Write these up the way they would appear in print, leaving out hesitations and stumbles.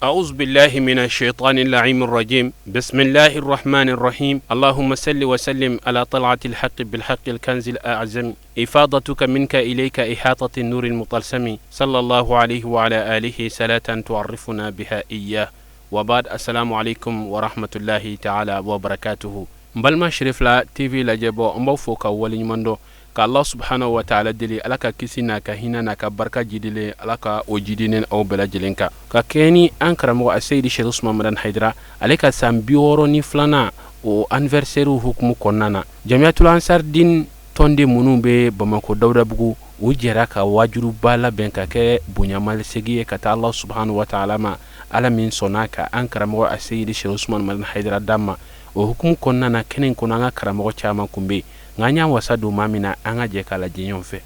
أعوذ بالله من الشيطان اللعين الرجيم بسم الله الرحمن الرحيم اللهم صل وسلم على طلعة الحق بالحق الكنز الأعظم إفاضتك منك إليك إحاطة النور المطلسم صلى الله عليه وعلى آله صلاة تعرفنا بها إياه وبعد السلام عليكم ورحمة الله تعالى وبركاته مبالما شريف لا TV la jebo mbaw foka wali mando ka Allah subhanahu wa ta'ala dili alaka kisina ka hinana ka barka jidile alaka o jidinen aw bela jelenka ka keni ankara mo asayidi Sheikh Usman Madan Haidara alaka sambioro ni flana o anniversaire hukumu konnana jamiatul ansar din tonde munumbe Bamako Dawda Bugu o jera ka wajuru bala benka ke bunyamal segiye ka ta Allah subhanahu wa ta'ala ma alamin sonaka ankara mo asayidi Sheikh Usman Madan Haidara damma o hukumu konnana kenen konanga karamo chama kumbe nganya wasadu mamina anga je kala jinyon fe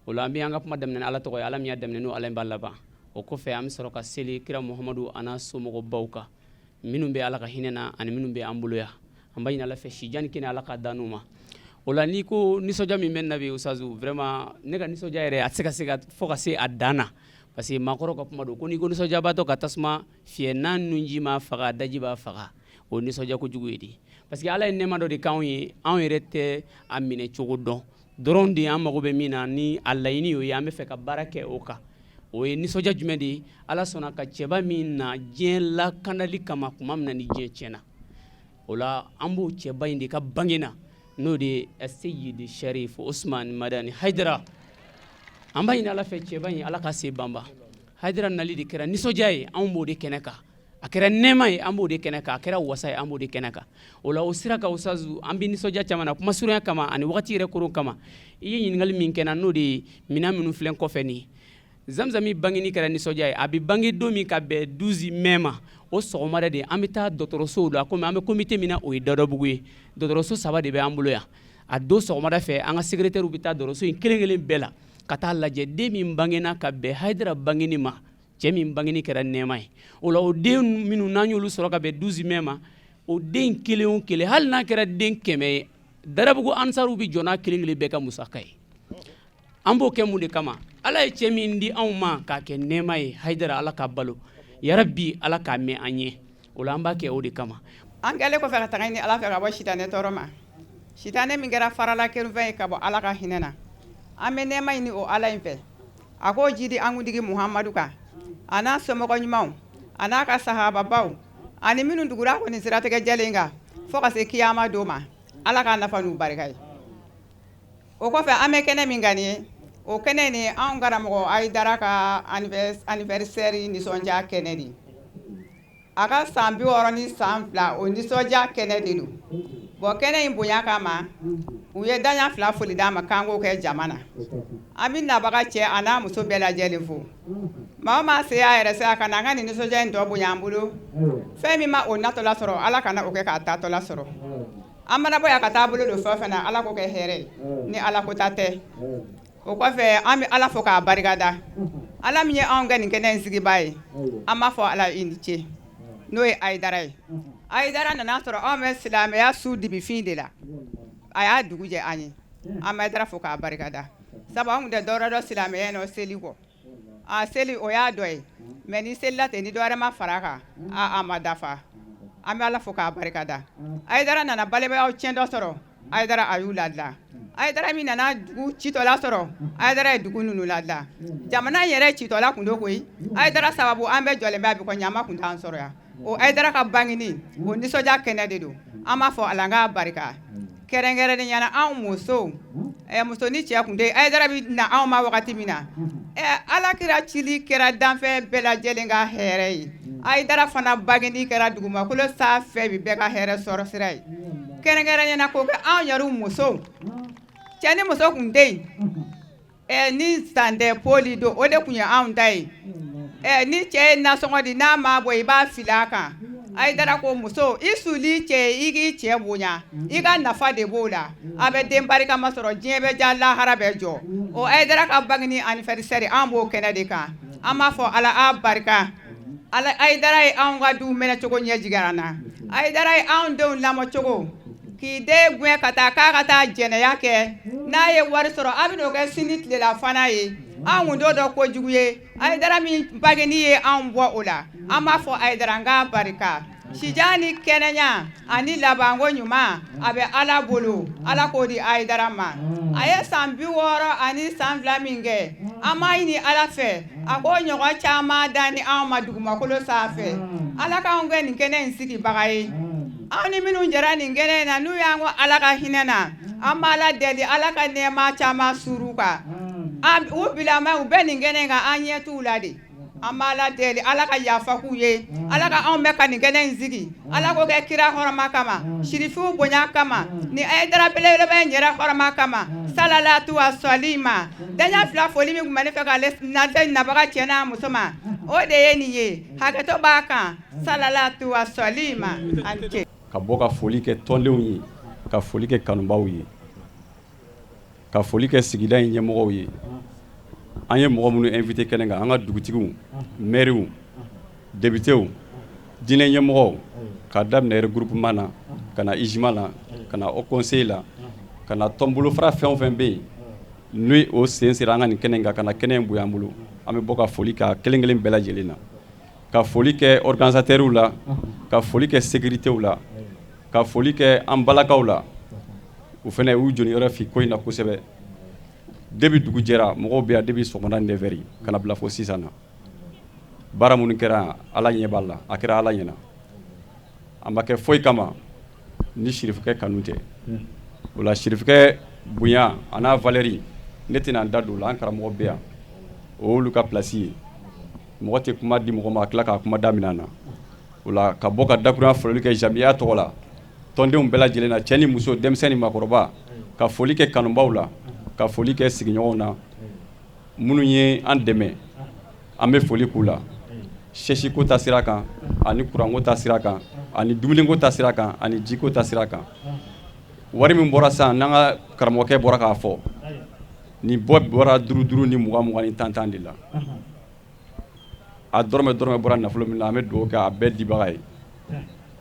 wala mi anga puma demne ala to ko ala mi demne no ala mballaba o ko fe am soro ka seli kira muhammadu ana somo bawka minum be ala ka hinena ani minum be ambuloya ambayina la fe shijan kina ala ka danuma wala ni ko ni soja mi men nabi usazu vraiment ne ka ni soja ere atsika sika foka se adana parce que makoro ko puma do ko ni ko ni soja bato ka tasma fie nan nunji ma faga dajiba faga o ni soja ko jugudi parce que ala ne ma do de kawyi an yerete amine chogodon doron di amago be mina ni alayini yo ya me fe ka barake oka o ni soja jumedi ala sona ka cheba mina jen la kanali kama kuma mina ni jen chena ola ambu cheba indi ka bangina no de Sayyid Sharif Usman Madani Haidara amba ina ala fe cheba yin ala ka se bamba Haidara nali de kera ni soja yi ambo de keneka akera nema ye ambo de kenaka akera wasa ye ambo de kenaka ola osira ka usazu ambini soja chamana kuma surunya kama ani wakati re kuru kama iye nyingali minkena no de minaminu flen kofeni zamzami bangini kera ni soja ye abi bangi domi ka be 12 mema o sogomare de amita dotoroso do akome ambe comité mina o Dawda Bugu ye dotoroso saba de be ambulo ya a do sogomare fe anga secrétaire ubita dotoroso in kelengelen bela kata laje de min bangena ka be Haidara bangini ma jemi bangini kera nemay ola o den minu nanyolu soroka be 12 mema o den keleon kele hal na kera den keme Dawda Bugu ansaru bi jona kelengele beka musakay ambo kemunde kama ala e chemi ndi awma ka ke nemay Haidara ala ka balo ya rabbi ala ka me anye ola amba ke odi kama angale ko fera tangani ala fera bo shitane toroma shitane mi gara farala keru ve ka bo ala ka hinena ame nemay ni o ala infe ako jidi angudigi Muhammadu ka ana somogo nyumaw ana ka sahaba baw ani minun dugura ko ni sirata ga jalenga foka se kiyama doma ala ka nafa nu barikay o ko fe ame kene min gani o kene ni an garamo ay daraka anniversaire ni sonja kennedy aka sambi oroni samfla o ni soja kennedy du bo kene imbunya kama uye danya fla fuli dama kango ke jamana amin na baga che ana muso bela jelefo mama se ya ere se aka na ngani ni soja ndo bunya mbulu femi ma o nato la soro ala kana o ke ka tato la soro amana boya ka tabulu do fofana ala ko ke here ni ala ko tate o ko fe ami ala fo ka barigada ala mi an ngani kenen sigi bayi ama fo ala indiche no e Haidara na nasoro o me islam ya su dibi finde la aya duguje ani ama Haidara fo ka barigada saba hunde doro do islam ya no seli ko a seli o ya doy meni selate ni doare ma faraka a amadafa ami ala fo ka barigada Haidara na balebe o chendo soro Haidara ayuladla Haidara mi nana dugu chitola soro Haidara dugu nunu ladla jamana yere chitola kundo koyi Haidara sababu ambe jole mba bi ko nyama kunta an soro ya o Haidara ka bangini o ni soja kennedy do ama fo alanga barika kerengere ni yana an muso muso ni che kunde Haidara bi na an ma wakati mina ala kira chili kera danfe bela jelenga here Haidara fana bangini kera duguma kulo sa fe bi beka here soro sirai kerengere yana ko ke an yaru muso chani muso kunde ni stande poli do ode kunya an dai ni che na songodi na ma boy ba filaka Haidara ko muso isuli che igi che bunya iga nafa de bola abe dem barika masoro jebe jalla harabe jo o Haidara ka bangni anniversaire ambo kenade ka ama fo ala abarika ala Haidara e an ga du mena chogo nyejigarana Haidara e an do lamo chogo ki de gwe kata jene yake na ye wari soro abino ke sinit le la fana ye anw do do ko jugu ye Aidara min bageni ye anw bɔ o la an b'a fɔ Aidara n k'a barika sijani kɛnɛya ani labanko ɲuman a bɛ Ala bolo Ala k'o di Aidara ma a ye san 60 ani san 2 min kɛ an b'a ɲini Ala fɛ a k'o ɲɔgɔn caman da ni anw ma dugumakolo sanfɛ Ala k'anw kɛ nin kɛnɛ in sigibaga ye anw ni minnu jɛra nin kɛnɛ in na n'u y'an ko Ala ka hinɛ na an b'a la deli Ala ka nɛɛma caman suru kan u bilama u bɛ nin kɛnɛ in kan an ɲɛ t'u la de an b'a la deli Ala ka yafa k'u ye Ala ka anw bɛ ka nin kɛnɛ in sigi Ala k'o kɛ kira hɔrɔma kama sirifiw bonya kama ni Aidara belebeleba in yɛrɛ hɔrɔma kama salalatu wa salima daɲa fila foli min tun bɛ ne fɛ k'ale nabaga cɛ n'a muso ma o de ye nin ye hakɛto b'a kan salalatu wa salima ani ce ka bɔ ka foli kɛ tɔndenw ye ka foli kɛ kanubaw ye ka foli kɛ sigida in ɲɛmɔgɔw ye an ye mɔgɔ minnu invité kɛnɛ kan an ka dugutigiw maires députés diinɛ ɲɛmɔgɔw ka daminɛ regroupement na ka na IJMA la ka na au conseil la ka na tɔnbolofara fɛn o fɛn bɛ yen n'o o sen sera an ka nin kɛnɛ kan ka na kɛnɛ in bonya an bolo an bɛ bɔ ka foli kɛ kelen kelen bɛɛ lajɛlen na ka foli kɛ organisateurs la ka foli kɛ sécurités la ka foli kɛ an balakaw la u fana y'u jɔni yɔrɔ fi ko in na kosɛbɛ depuis dugu jɛra mɔgɔw bɛ yan depuis sɔgɔmada 9h ka na bila fo sisan na baara minnu kɛra Ala ɲɛ b'a la a kɛra Ala ɲɛna a ma kɛ foyi kama ni sirifukɛ kanu tɛ o la sirifukɛ bonya a n'a valeur ne tɛna n da don o la an karamɔgɔ bɛ yan o y'olu ka place ye mɔgɔ tɛ kuma di mɔgɔ ma a tila k'a kuma daminɛ na o la ka bɔ ka dakurunya fɔli kɛ jamiya tɔgɔ la tɔndenw bɛɛ lajɛlen na cɛ ni muso denmisɛn ni maakɔrɔba ka foli kɛ kanubaw la ka foli kɛ sigiɲɔgɔnw na minnu ye an dɛmɛ an bɛ foli k'u la sɛsi ko ta sira kan ani kuranko ta sira kan ani dumuniko ta sira kan ani jiko ta sira kan wari min bɔra sisan n'an ka karamɔgɔkɛ bɔra k'a fɔ nin bɔra 5 ni 20 ni 10 de la a dɔrɔmɛ bɔra nafolo min na an bɛ dugawu kɛ a bɛɛ dibaga ye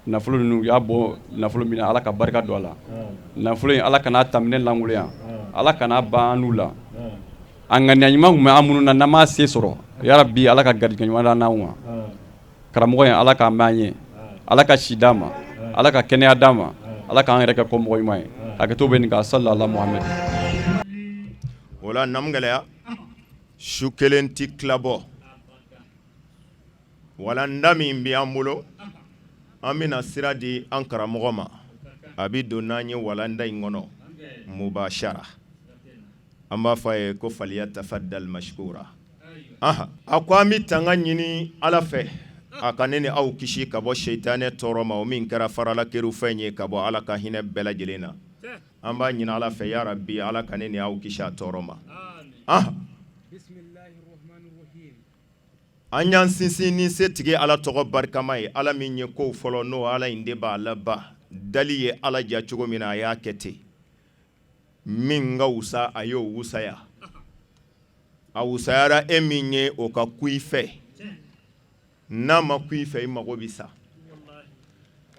nafolo ninnu u y'a bɔ nafolo min na Ala ka barika don a la nafolo in Ala kana ta minɛ langoloya Ala kana ban n'u la a ŋaniya ɲuman tun bɛ an minnu na n'an m'a se sɔrɔ yarabi Ala ka garijɛgɛ ɲuman d'an ma karamɔgɔ in Ala k'a mɛn an ye Ala ka si d'a ma Ala ka kɛnɛya d'a ma Ala k'an yɛrɛ kɛ kɔmɔgɔ ɲuman ye hakɛto bɛ nin kan sallallahu Muhamɛd o la namgɛlɛya su kelen ti tilabɔ walanda min bɛ an bolo an bɛna sira di an karamɔgɔ ma a bɛ don n'an ye walanda in kɔnɔ mubashara an b'a fɔ a ye ko faliyatafaddal mashkura a ko an bɛ tanga ɲini Ala fɛ a ka ne ni aw kisi ka bɔ seitanɛ tɔɔrɔ ma o min kɛra faralakɛriw fɛn ye ka bɔ Ala ka hinɛ bɛɛ lajɛlen na an b'a ɲini Ala fɛ ya Rabbi Ala ka ne ni aw kisi a tɔɔrɔ ma an y'an sinsin ni setigi Ala tɔgɔ barikama ye Ala min ye kow fɔlɔ n'o Ala in de b'a laban dali ye Ala ja cogo min na a y'a kɛ ten min ka wusa a y'o wusaya a wusayara e min ye o ka ku i fɛ n'a ma ku i fɛ i mago bɛ sa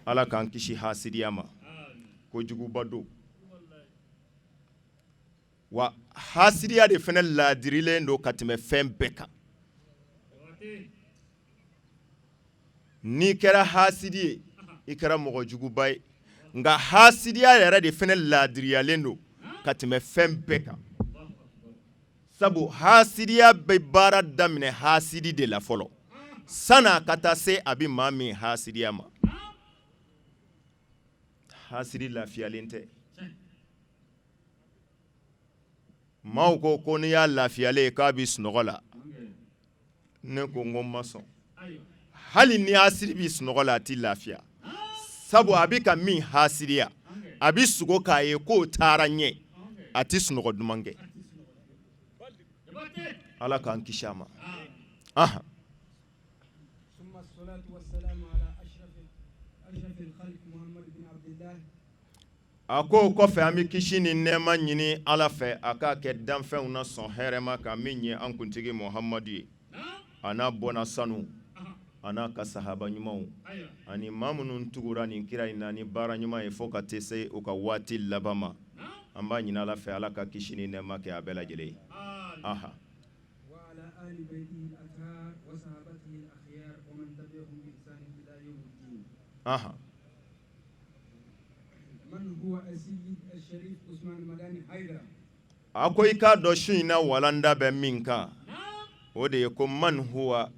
Ala k'an kisi hasidiya ma kojuguba don wa hasidiya de fana laadirilen don ka tɛmɛ fɛn bɛɛ kan n'i kɛra hasidi ye i kɛra mɔgɔ juguba ye nka hasidiya yɛrɛ de fana laadiriyalen don ka tɛmɛ fɛn bɛɛ kan sabu hasidiya bɛ baara daminɛ hasidi de la fɔlɔ san'a ka taa se a bɛ maa min hasidiya ma hasidi lafiyalen tɛ maaw ko n'i y'a lafiyalen k'a bɛ sunɔgɔ la ne ko n ko n ma sɔn hali ni hasidi bɛ sunɔgɔ la a tɛ lafiya sabu a bɛ ka min hasidiya a bɛ sogo k'a ye k'o taara ɲɛ a tɛ sunɔgɔ duman kɛ Ala k'an kisi a ma a ko o kɔfɛ an bɛ kisi ni nɛɛma ɲini Ala fɛ a k'a kɛ danfɛnw na sɔn hɛrɛma kan min ye an kuntigi Muhamadu ye a n'a bɔnna sanu a n'a ka sahaba ɲumanw ani maa minnu tugura nin kira in na ni baara ɲuman ye fo ka taa se u ka waati laban ma an b'a ɲini Ala fɛ Ala ka kisi ni nɛɛma kɛ a bɛɛ lajɛlen ye aha من هو السيد الشريف عثمان مداني حيدر ako i k'a dɔn su in na walanda bɛ min kan o de ye ko man huwa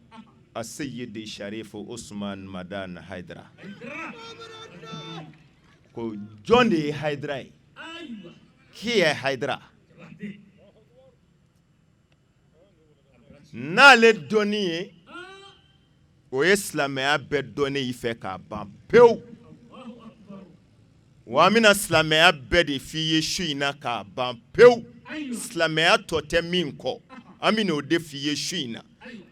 asiyidi sharifu usman madan haidara ko jɔn de ye haidara ye qui est haidara n'ale dɔnni ye o ye silamɛya bɛɛ dɔnni i fɛ k'a ban pewu wa an bɛna silamɛya bɛɛ de f'i ye su in na k'a ban pewu silamɛya tɔ tɛ min kɔ an bɛna o de f'i ye su in na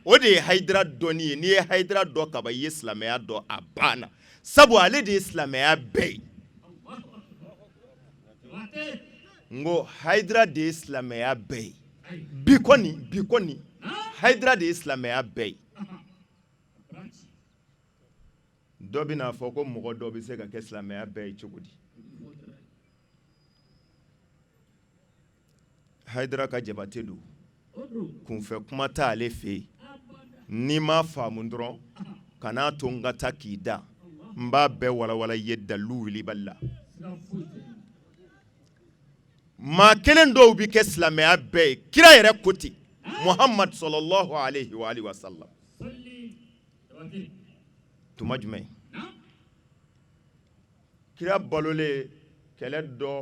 o de ye haidara dɔnni ye n'i ye haidara dɔn kaban i ye silamɛya dɔn a banna sabu ale de ye silamɛya bɛɛ ye n ko haidara de ye silamɛya bɛɛ ye bi kɔni haidara de ye silamɛya bɛɛ ye dɔ bɛna fɔ ko mɔgɔ dɔ bɛ se ka kɛ silamɛya bɛɛ ye cogo di haidara ka jabate don kunfɛ kuma t'ale fɛ yen n'i ma faamu dɔrɔn kan'a to n ka taa k'i da n b'a bɛɛ walawala i ye dalilu wilibali la maa kelen dɔw bɛ kɛ silamɛya bɛɛ ye kira yɛrɛ ko ten muhammad sallallahu alaihi wa alihi wa sallam tuma jumɛn kira balolen kɛlɛ dɔ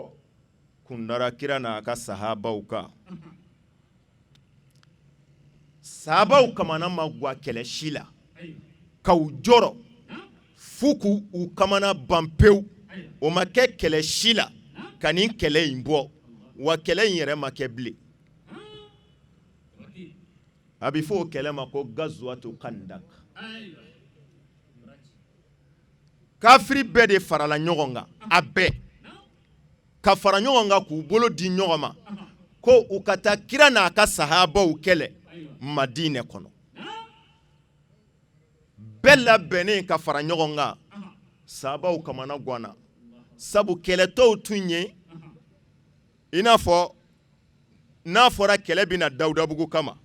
kundara kira n'a ka sahabaw kan sahabaw kamana ma guwa kɛlɛ si la k'u jɔrɔ f'u k'u kamana ban pewu o ma kɛ kɛlɛ si la ka nin kɛlɛ in bɔ wa kɛlɛ in yɛrɛ ma kɛ bilen a bɛ fɔ o kɛlɛ ma ko gazuwatu kandak kafiri bɛɛ de farala ɲɔgɔn kan a bɛɛ ka fara ɲɔgɔn kan k'u bolo di ɲɔgɔn ma ko u ka taa kira n'a ka sahabaw kɛlɛ madinɛ kɔnɔ bɛɛ labɛnnen ka fara ɲɔgɔn kan sahabaw kamana ganna sabu kɛlɛtɔw tun ye i n'a fɔ n'a fɔra kɛlɛ bɛna dawudabugu kama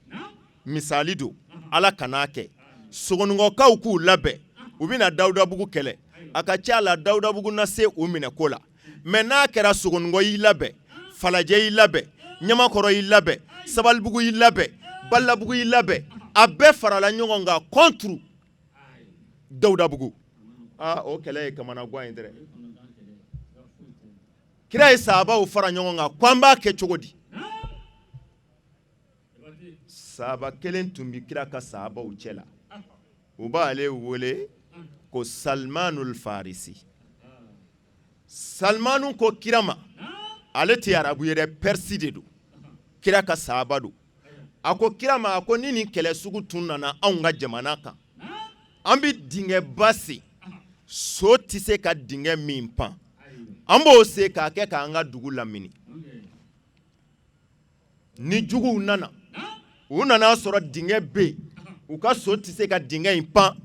misali don ala kan'a kɛ sogonikɔkaw k'u labɛn u bɛna dawudabugu kɛlɛ a ka ca la dawudabugu na se u minɛ ko la mɛ n'a kɛra sogonikɔ y'i labɛn falajɛ y'i labɛn ɲamakɔrɔ y'i labɛn sabalibugu y'i labɛn balabugu y'i labɛn a bɛɛ farala ɲɔgɔn kan contre dawudabugu o kɛlɛ ye kamana gan ye dɛ kira ye sahabaw fara ɲɔgɔn kan ko an b'a kɛ cogo di sahaba kelen tun bɛ kira ka sahabaw cɛ la u b'ale wele ko salmanul farisi salmanu ko kira ma ale tɛ arabu ye dɛ persi de don kira ka sahaba don a ko kira ma a ko ni nin kɛlɛ sugu tun nana anw ka jamana kan an bɛ dingɛba sen so tɛ se ka dingɛ min pan an b'o se k'a kɛ k'an ka dugu lamini ni juguw nana u nana sɔrɔ dingɛ bɛ yen u ka so tɛ se ka dingɛ in pan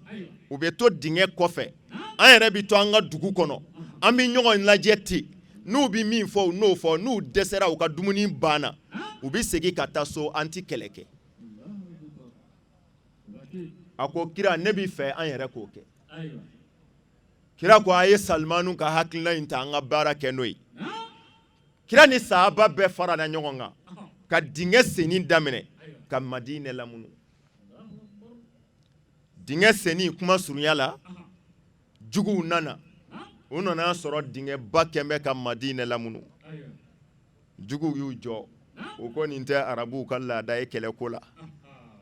u bɛ to dingɛ kɔfɛ an yɛrɛ bɛ to an ka dugu kɔnɔ an bɛ ɲɔgɔn lajɛ ten n'u bɛ min fɔ u n'o fɔ n'u dɛsɛra u ka dumuni banna u bɛ segin ka taa so an tɛ kɛlɛ kɛ a ko kira ne b'i fɛ an yɛrɛ k'o kɛ kira ko a ye salimanu ka hakilina in ta an ka baara kɛ n'o ye kira ni sahaba bɛɛ farala ɲɔgɔn kan ka dingɛ senni daminɛ ka madinɛ lamunu dingɛ senni kuma surunya la juguw nana u nana sɔrɔ dingɛba kɛn bɛ ka madinɛ lamunu juguw y'u jɔ u ko nin tɛ arabuw ka laada ye kɛlɛko la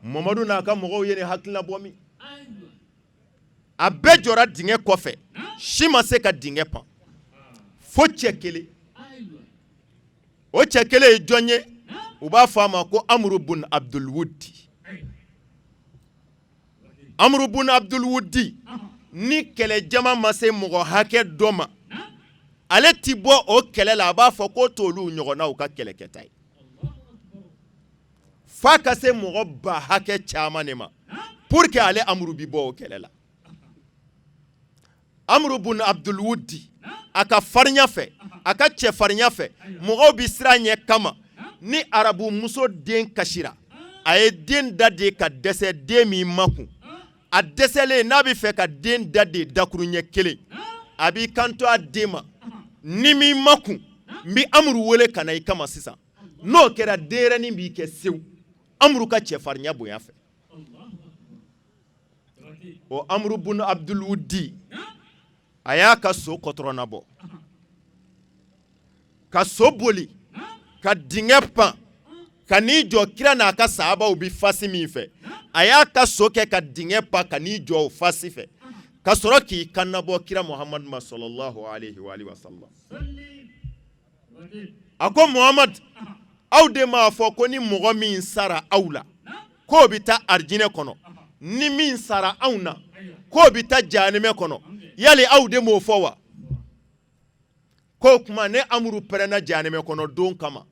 mamadu n'a ka mɔgɔw ye nin hakilina bɔ min a bɛɛ jɔra dingɛ kɔfɛ si ma se ka dingɛ pan fo cɛ kelen o cɛ kelen ye jɔn ye u b'a fɔ a ma ko amuru bun abdulwudi amuru bun abdulwudi ni kɛlɛjama ma se mɔgɔ hakɛ dɔ ma ale ti bɔ o kɛlɛ la a b'a fɔ ko t'olu ɲɔgɔnnaw ka kɛlɛkɛta ye f'a ka se mɔgɔ ba hakɛ caman de ma pour que ale amuru bi bɔ o kɛlɛ la amuru bun abdulwudi a ka farinya fɛ a ka cɛfarinya fɛ mɔgɔw bi siran ɲɛ kama ni arabu muso den kasira a ye den da de ka dɛsɛ den min makun a dɛsɛlen n'a bɛ fɛ ka den da de dakuru ɲɛ kelen a b'i kanto a den ma ni m'i makun n bi Amuru wele ka na i kama sisan n'o kɛra denyɛrɛnin b'i kɛ sewu Amuru ka cɛfarinya bonya fɛ o Amuru bun Abdul Wuddi a y'a ka so kɔtɔrɔnna bɔ ka so boli ka dingɛ pan ka n'i jɔ kira n'a ka sahabaw bi fasi min fɛ a y'a ka so kɛ ka dingɛ pan ka n'i jɔ o fasi fɛ ka sɔrɔ k'i kannabɔ kira Muhammad ma sallallahu alaihi wa sallam a ko Muhammad aw de m'a fɔ ko ni mɔgɔ min sara aw la k'o bi taa arijinɛ kɔnɔ ni min sara anw na k'o bi taa jahanɛmɛ kɔnɔ yali aw de m'o fɔ wa k'o kuma ne Amuru pɛrɛnna jahanɛmɛ kɔnɔ don kama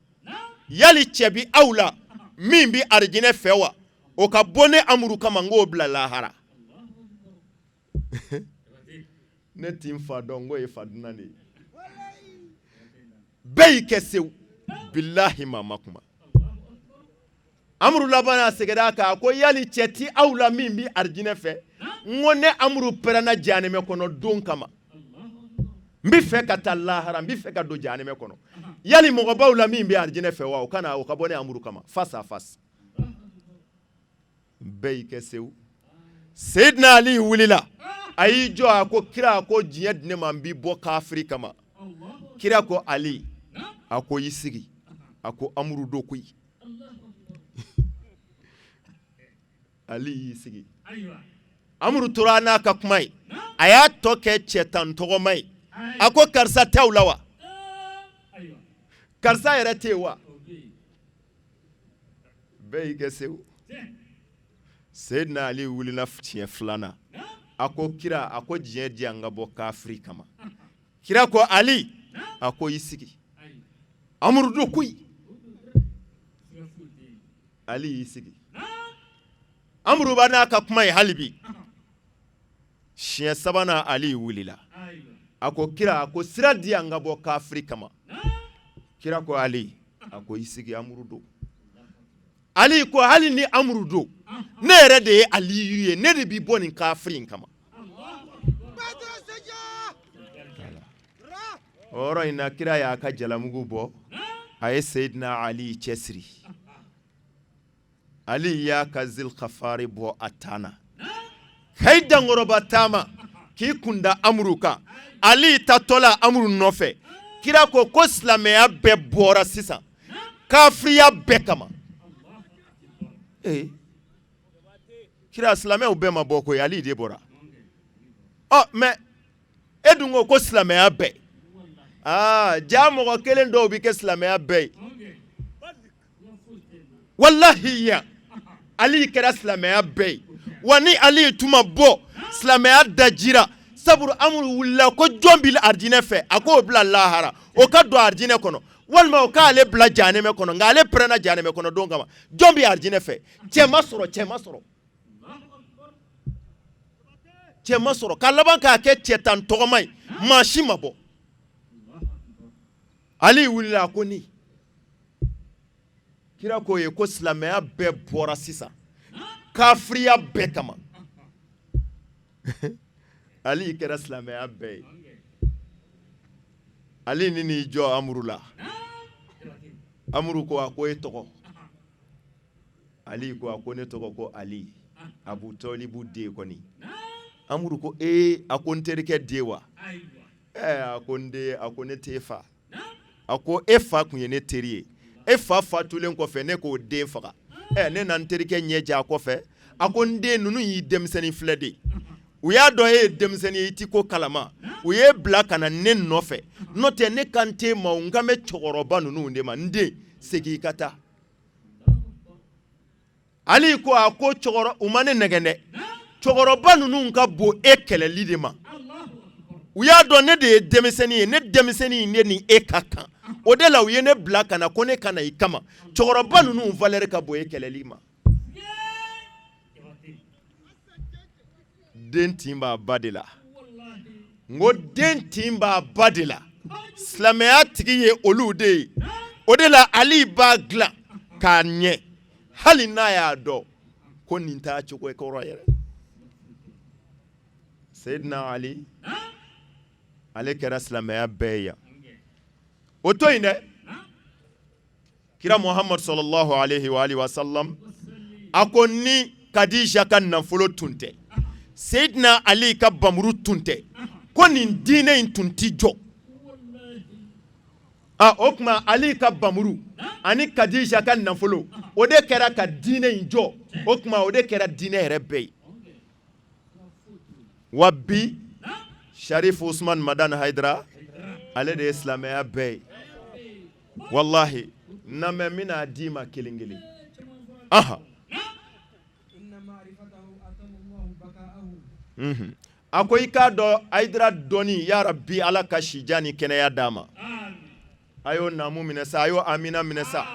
yali cɛ bi aw la min bi arijinɛ fɛ wa o ka bɔ ne Amuru kama n k'o bila lahara ne ti n fa dɔn n k'o ye fa dunan de ye bɛɛ y'i kɛ sewu bilahi maa ma kuma Amuru laban a seginna a kan a ko yali cɛ ti aw la min bi arijinɛ fɛ n ko ne Amuru pɛrɛnna jahanɛmɛ kɔnɔ don kama n bɛ fɛ ka taa lahara n bɛ fɛ ka don jahanɛmɛ kɔnɔ yali mɔgɔbaw la min bɛ arijinɛ fɛ wa o ka bɔ ne Amuru kama face à face bɛɛ y'i kɛ sewu Seydina Ali wulila a y'i jɔ a ko kira a ko diɲɛ di ne ma n b'i bɔ kafiri kama kira ko Ali a ko y'i sigi a ko Amuru do koyi Ali y'i sigi Amuru tora n'a ka kuma ye a y'a tɔ kɛ cɛ tan tɔgɔma ye a ko karisa tɛw la wa karisa yɛrɛ tɛ yen wa bɛɛ y'i kɛ sewu Seydina Ali wulila tiɲɛ filanan a ko kira a ko diɲɛ di an ka bɔ kafiri kama kira ko Ali a ko y'i sigi Amuru do koyi Ali y'i sigi Amuru ba n'a ka kuma ye hali bi siɲɛ sabanan Ali wulila a ko kira a ko sira di an ka bɔ kafiri kama kira ko Ali a ko y'i sigi Amuru do Ali ko hali ni Amuru do ne yɛrɛ de ye Aliyu ye ne de b'i bɔ nin kafiri in kama o yɔrɔ in na kira y'a ka jalamugu bɔ a ye Seydina Ali cɛsiri Ali y'a ka Zilkafari bɔ a taana k'i dankɔrɔba taama k'i kunda Amuru kan Ali tatɔla Amuru nɔfɛ kira ko silamɛya bɛɛ bɔra sisan kafiriya bɛɛ kama kira silamɛw bɛɛ ma bɔ koyi Ali de bɔra mais e dun ko silamɛya bɛɛ ja mɔgɔ kelen dɔw bi kɛ silamɛya bɛɛ ye wallahi ya Ali kɛra silamɛya bɛɛ ye wa ni Ali tuma bɔ silamɛya dajira sabu Amuru wulila ko jɔn bi arijinɛ fɛ a k'o bila lahara o ka don arijinɛ kɔnɔ walima o k'ale bila jahanɛmɛ kɔnɔ nka ale pɛrɛnna jahanɛmɛ kɔnɔ don kama jɔn bi arijinɛ fɛ cɛ ma sɔrɔ ka laban k'a kɛ cɛ tan tɔgɔma ye maa si ma bɔ Ali wulila a ko ni kira ko ye ko silamɛya bɛɛ bɔra sisan kafiriya bɛɛ kama Ali kɛra silamɛya bɛɛ ye Ali ni n'i jɔ Amuru la Amuru ko a ko e tɔgɔ Ali ko a ko ne tɔgɔ ko Ali Abu Tɔlibu den kɔni Amuru ko a ko n terikɛ den wa a ko n den a ko ne t'e fa a ko e fa kun ye ne teri ye e fa fatulen kɔfɛ ne k'o den faga ne na n terikɛ ɲɛ ja a kɔfɛ a ko n den ninnu y'i denmisɛnnin filɛ de u y'a dɔn e ye denmisɛnnin ye i ti ko kalama u y'e bila ka na ne nɔfɛ n'o tɛ ne kan t'e ma n kan bɛ cɛkɔrɔba ninnu de ma n den segin i ka taa Ali ko a ko u ma ne nɛgɛn dɛ cɛkɔrɔba ninnu ka bon e kɛlɛli de ma u y'a dɔn ne de ye denmisɛnnin ye ne denmisɛnnin in de ni e ka kan o de la u ye ne bila ka na ko ne ka na i kama cɛkɔrɔba ninnu valeur ka bon e kɛlɛli ma den tin b'a ba de la n ko den tin b'a ba de la silamɛya tigi ye olu de ye o de la Ali b'a dilan k'a ɲɛ hali n'a y'a dɔn ko nin t'a cogo ye kɔrɔ yɛrɛ Seydina Ali ale kɛra silamɛya bɛɛ ye yan o to yen dɛ kira Muhammad sallallahu alaihi wa alihi wa sallam a ko ni Kadija ka nafolo tun tɛ Seydina Ali ka bamuru tun tɛ ko nin diinɛ in tun ti jɔ o tuma Ali ka bamuru ani Kadija ka nafolo o de kɛra ka diinɛ in jɔ o tuma o de kɛra diinɛ yɛrɛ bɛɛ ye wa bi Sharif Usman Madan Haidara ale de ye silamɛya bɛɛ ye wallahi namɛ mina di ma kelen kelen a ko I k'a dɔn Haidara dɔnni ya Rabbi Ala ka sijan ni kɛnɛya d'a ma a y'o naamu minɛ sa a y'o amina minɛ sa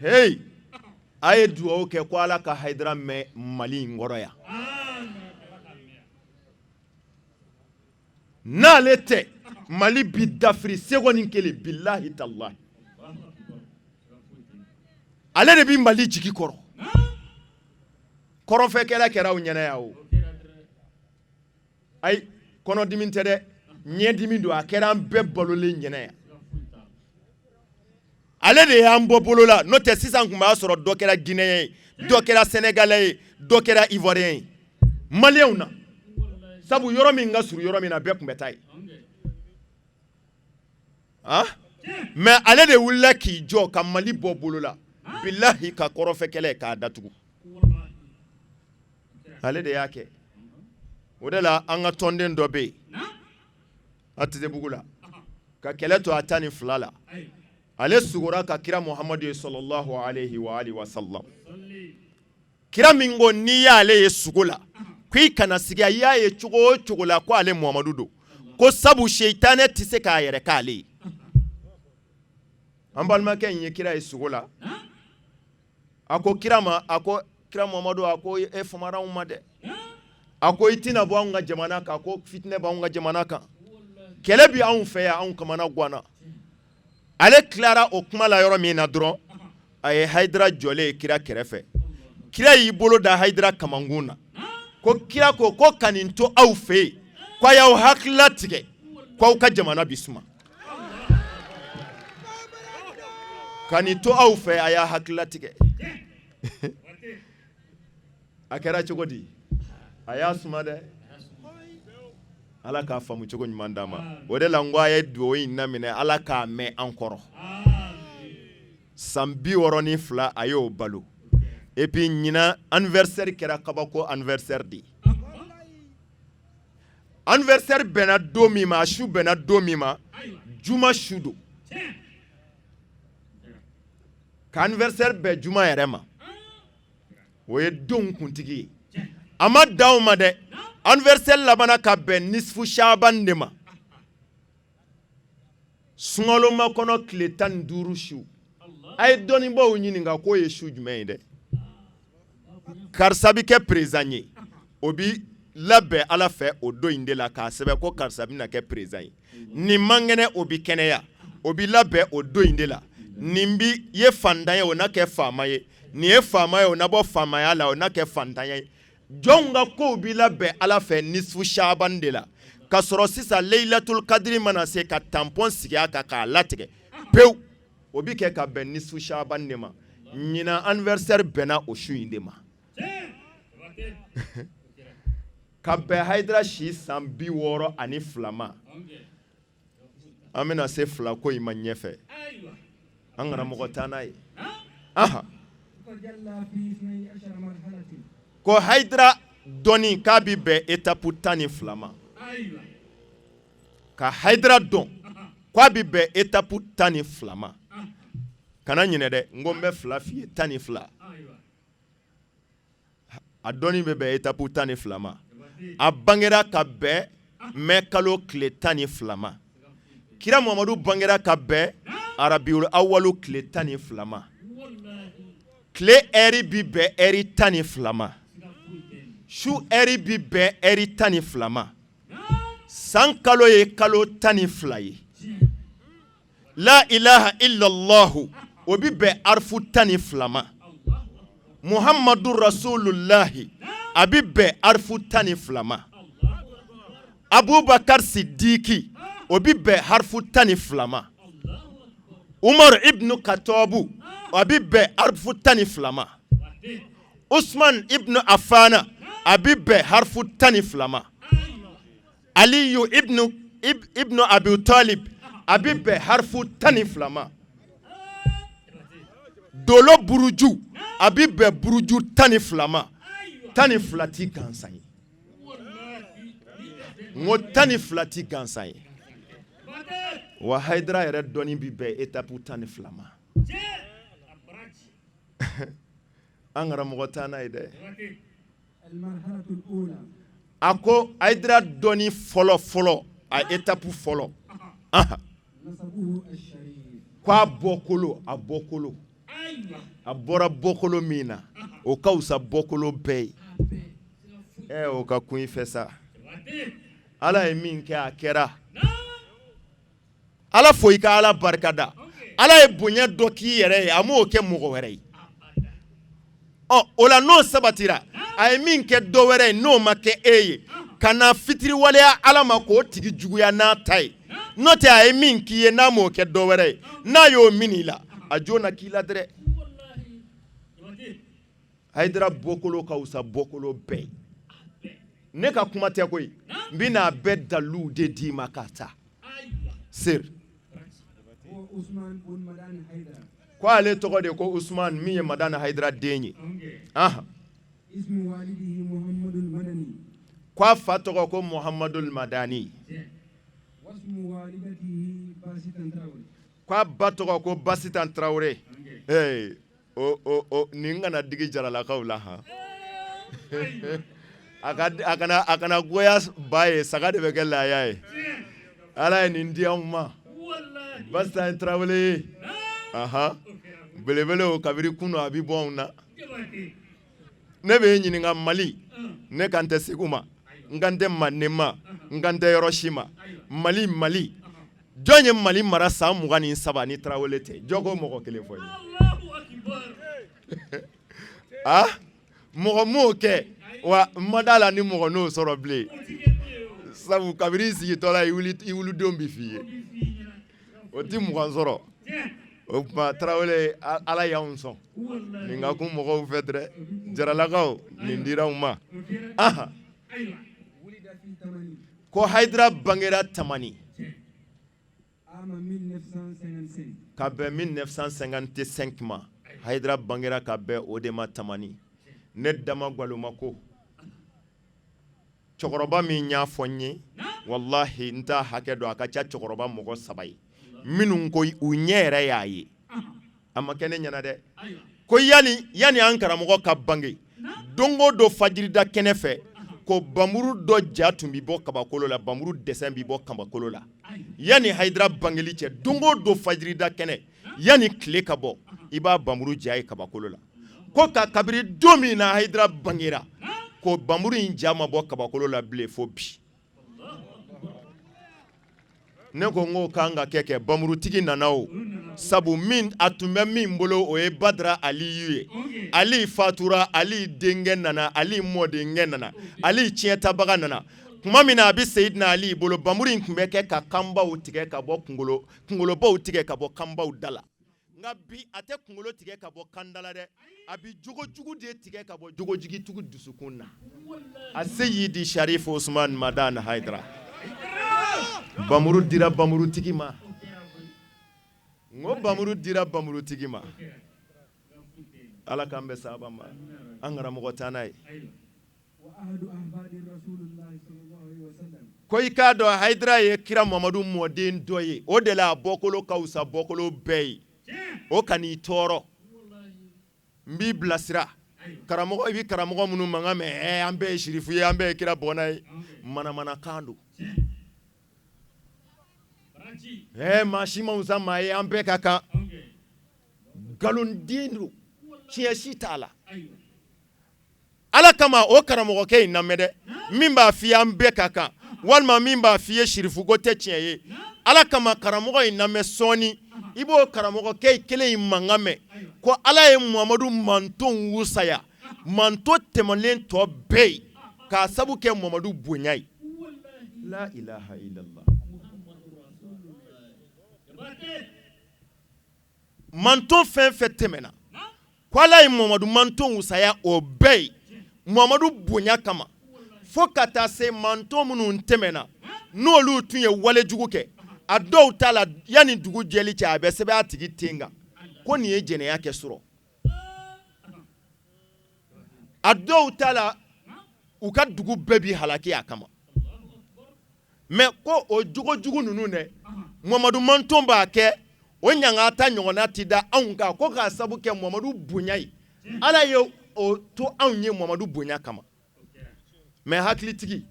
hey a ye duwawu kɛ ko Ala ka Haidara mɛn Mali in kɔrɔ yan n'ale tɛ Mali bi dafiri seconde kelen billahi tallahi ale de bi Mali jigi kɔrɔ kɔrɔfɛkɛla kɛra u ɲɛna yan o ayi kɔnɔdimi tɛ dɛ ɲɛdimi don a kɛra an bɛɛ balolen ɲɛna yan ale de y'an bɔ bolo la n'o tɛ sisan kun b'a sɔrɔ dɔ kɛra Guinéen ye dɔ kɛra Sénégalais ye dɔ kɛra Ivoirien ye Malien na sabu yɔrɔ min ka surun yɔrɔ min na bɛɛ kun bɛ taa ye mais ale de wulila k'i jɔ ka Mali bɔ bolo la billahi ka kɔrɔfɛkɛla k'a datugu ale de y'a kɛ o de la an ka tɔnden dɔ bɛ yen a Tɛtɛbugu la ka kɛlɛ to a 12 la ale sugora ka kira Muhammadu sallallahu alaihi wa alihi wa sallam kira min ko n'i y'ale ye sugo la ko I kana sigi a y'a ye cogo o cogo la ko ale Muhammadu don ko sabu seitanɛ tɛ se k'a yɛrɛ k'ale ye an balimakɛ in ye kira ye sugo la a ko kira ma a ko kira Muhammadu a ko e famara anw ma dɛ a ko I tɛna bɔ anw ka jamana kan ko fitinɛ b'anw ka jamana kan kɛlɛ bi anw fɛ yan anw kamana ganna ale tilara o kuma la yɔrɔ min na dɔrɔn a ye Haidara jɔlen ye kira kɛrɛfɛ kira y'i bolo da Haidara kamankun na ko kira ko ka nin to aw fɛ yen ko a y'aw hakilila tigɛ ko aw ka jamana bi suma ka nin to aw fɛ a y'a hakilila tigɛ a kɛra cogo di a y'a suma dɛ Ala k'a faamu cogo ɲuman d'an ma o de la n ko a ye duwawu in laminɛ Ala k'a mɛn an kɔrɔ san 62 a y'o balo et puis ɲina anniversaire kɛra kabako anniversaire de anniversaire bɛnna don min ma a su bɛnna don min ma juma su don ka anniversaire bɛn juma yɛrɛ ma o ye don kuntigi ye a ma dan o ma dɛ anniversaire labana ka bɛn nisfu Shaban de ma sunkalo kɔnɔ tile 15 su a ye dɔnnibaaw ɲininka k'o ye su jumɛn ye dɛ karisa bi kɛ président ye o bi labɛn Ala fɛ o don in de la k'a sɛbɛn ko karisa bɛna kɛ président ye nin man kɛnɛ o bi kɛnɛya o bi labɛn o don in de la nin bi ye fantan ye o na kɛ faama ye nin ye faama ye o na bɔ faamaya la o na kɛ fantanya ye jɔnw ka kow bi labɛn Ala fɛ nisfu Shaban de la ka sɔrɔ sisan Laylatul Qadri mana se ka tampon sigi a kan k'a latigɛ pewu o bi kɛ ka bɛn nisfu Shaban de ma ɲina anniversaire bɛnna o su in de ma ka bɛn Haidara si san 62 ma an bɛna se fila ko in ma ɲɛfɛ an kana mɔgɔ taa n'a ye ko Haidara dɔnni k'a bi bɛn étape 12 ma ka Haidara dɔn k'a bi bɛn étape 12 ma kana ɲinɛ dɛ n ko n bɛ fila f'i ye 12 a dɔnni bɛ bɛn étape 12 ma a bangera ka bɛn mai kalo tile 12 ma kira Muhammadu bangera ka bɛn arabiul awalu tile 12 ma tile heure bi bɛn heure 12 ma su heure bi bɛn heure 12 ma san kalo ye kalo 12 ye la ilaha illallah o bi bɛn arfu 12 ma Muhammadu Rasulullahi a bi bɛn arfu 12 ma Abubakar Siddiqui o bi bɛn harfu 12 ma. Umar ibn Khattabu o bi bɛn harfu 12 ma. Usman ibn Affana a bi bɛn harfu 12 ma. Aliyu ibn Abi Talib a bi bɛn harfu 12 ma. Dolo Buruju a bi bɛn buruju 12 ma. 12 ti gansan ye. Ngo 12 ti gansan ye. Wa Haidara yɛrɛ dɔnni bi bɛn étape 12 ma. An karamɔgɔ t'an na ye dɛ. A ko Haidara dɔnni fɔlɔ a étape fɔlɔ. Ko a bɔkolo a bɔra bɔkolo min na o ka wusa bɔkolo bɛɛ ye. O ka kun i fɛ sa. Ala ye min kɛ a kɛra. Ala fo i ka Ala barikada. Ala ye bonya dɔ k'i yɛrɛ ye a m'o kɛ mɔgɔ wɛrɛ ye. O la n'o sabatira a ye min kɛ dɔ wɛrɛ ye n'o ma kɛ e ye ka na fitiriwaleya Ala ma k'o tigi juguya n'a ta ye. N'o tɛ a ye min k'i ye n'a m'o kɛ dɔ wɛrɛ ye n'a y'o minɛ i la a jo na k'i la dɛrɛ. Haidara bɔkolo ka wusa bɔkolo bɛɛ. Ne ka kuma tɛ koyi n bɛna a bɛɛ dalilu de d'i ma ka taa. Sir. Ko ale tɔgɔ de ko Usman min ye Madani Haidara den ye. Ko a fa tɔgɔ ko Muhammadul Madani. Ko a ba tɔgɔ ko Basitan Traore. Nin kana digi jaralakaw la ha. A kana goya ba ye saga de bɛ kɛ laaya ye. Ala ye nin di anw ma. Basitan Traore. Belebele o kabiri kunu a bi bɔ anw na. Ne bɛ ɲininka Mali ne kan tɛ Segu ma n kan tɛ Mande ma n kan tɛ yɔrɔ si ma. Mali jɔn ye Mali mara san 27 ni Traore tɛ jɔn ko mɔgɔ kelen fɔ ye. Mɔgɔ m'o kɛ wa n ma d'a la ni mɔgɔ n'o sɔrɔ bilen. Sabu kabiri sigitɔ la i wuludenw bi f'i ye. O ti mɔgɔ sɔrɔ. O kuma Traore Ala y'anw sɔn. Nin ka kun mɔgɔw fɛ dɛrɛ. Jaralakaw nin dira anw ma. Ko Haidara bangera Tamani. Ka bɛn 1955 ma. Haidara bangera ka bɛn o de ma Tamani. Ne dama gwaloma ko. Cɛkɔrɔba min y'a fɔ n ye wallahi n t'a hakɛ dɔn a ka ca cɛkɔrɔba mɔgɔ 3 ye. Minnu ko u ɲɛ yɛrɛ y'a ye. A ma kɛ ne ɲɛna dɛ. Ko yani an karamɔgɔ ka bange don o don fajirida kɛnɛ fɛ ko bamuru dɔ ja tun bi bɔ kabakolo la bamuru dessin bi bɔ kabakolo la. Yani Haidara bangeli cɛ don o don fajirida kɛnɛ yani tile ka bɔ i b'a bamuru ja ye kabakolo la. Ko ka kabiri don min na Haidara bangera ko bamuru in ja ma bɔ kabakolo la bilen fo bi. Ne ko ngo kan ka kɛ bamurutigi nana o sabu min a tun bɛ min bolo o ye Badara Aliyu ye. Ali fatura Ali denkɛ nana Ali mɔdenkɛ nana Ali tiɲɛtabaga nana. Kuma min na a bɛ Seyidina Ali bolo bamuru in tun bɛ kɛ ka kanbaw tigɛ ka bɔ kunkolobaw tigɛ ka bɔ kanbaw da la. Nka bi a tɛ kunkolo tigɛ ka bɔ kan da la dɛ. A bɛ jogojugu de tigɛ ka bɔ jogojigitugu dusukun na. A Seyidi Sharif Usman Madani Haidara. Bamuru dira bamurutigi ma. Ngo bamuru dira bamurutigi ma. Ala k'an bɛ sababa ma. An karamɔgɔ t'an na ye. Ko i k'a dɔn Haidara ye kira Mamadu mɔden dɔ ye. O de la a bɔkolo ka wusa bɔkolo bɛɛ ye. O kan'i tɔɔrɔ. N b'i bilasira. Karamɔgɔ i bi karamɔgɔ minnu mankan mɛn an bɛɛ ye sirifu ye an bɛɛ ye kira bɔnna ye. Manamanakan don. Maa si ma wusa maa ye an bɛɛ ka kan. Nkalonden don. Tiɲɛ si t'a la. Ala kama o karamɔgɔkɛ in lamɛn dɛ. Min b'a f'i ye an bɛɛ ka kan. Walima min b'a f'i ye sirifuko tɛ tiɲɛ ye. Ala kama karamɔgɔ in lamɛn sɔɔni. I b'o karamɔgɔkɛ kelen in mankan mɛn. Ko Ala ye Muhamadu mantonw wusaya. Manto tɛmɛlen tɔ bɛɛ ye. K'a sabu kɛ Muhamadu bonya ye. La ilaha illallah. Manton fɛn fɛn tɛmɛna ko Ala ye Mamadu manton wusaya o bɛɛ ye Mamadu bonya kama fo ka taa se manton minnu tɛmɛna n'olu tun ye walejugu kɛ a dɔw ta la yanni dugu jɛli cɛ a bɛ sɛbɛn a tigi ten kan ko nin ye jɛnɛya kɛ sɔrɔ a dɔw ta la u ka dugu bɛɛ bi halaki a kama mais ko o jogojugu ninnu dɛ Mamadu manton b'a kɛ o ɲanga ta ɲɔgɔnna ti da anw kan ko k'a sabu kɛ Mamadu bonya ye Ala ye o to anw ye Mamadu bonya kama mais hakilitigi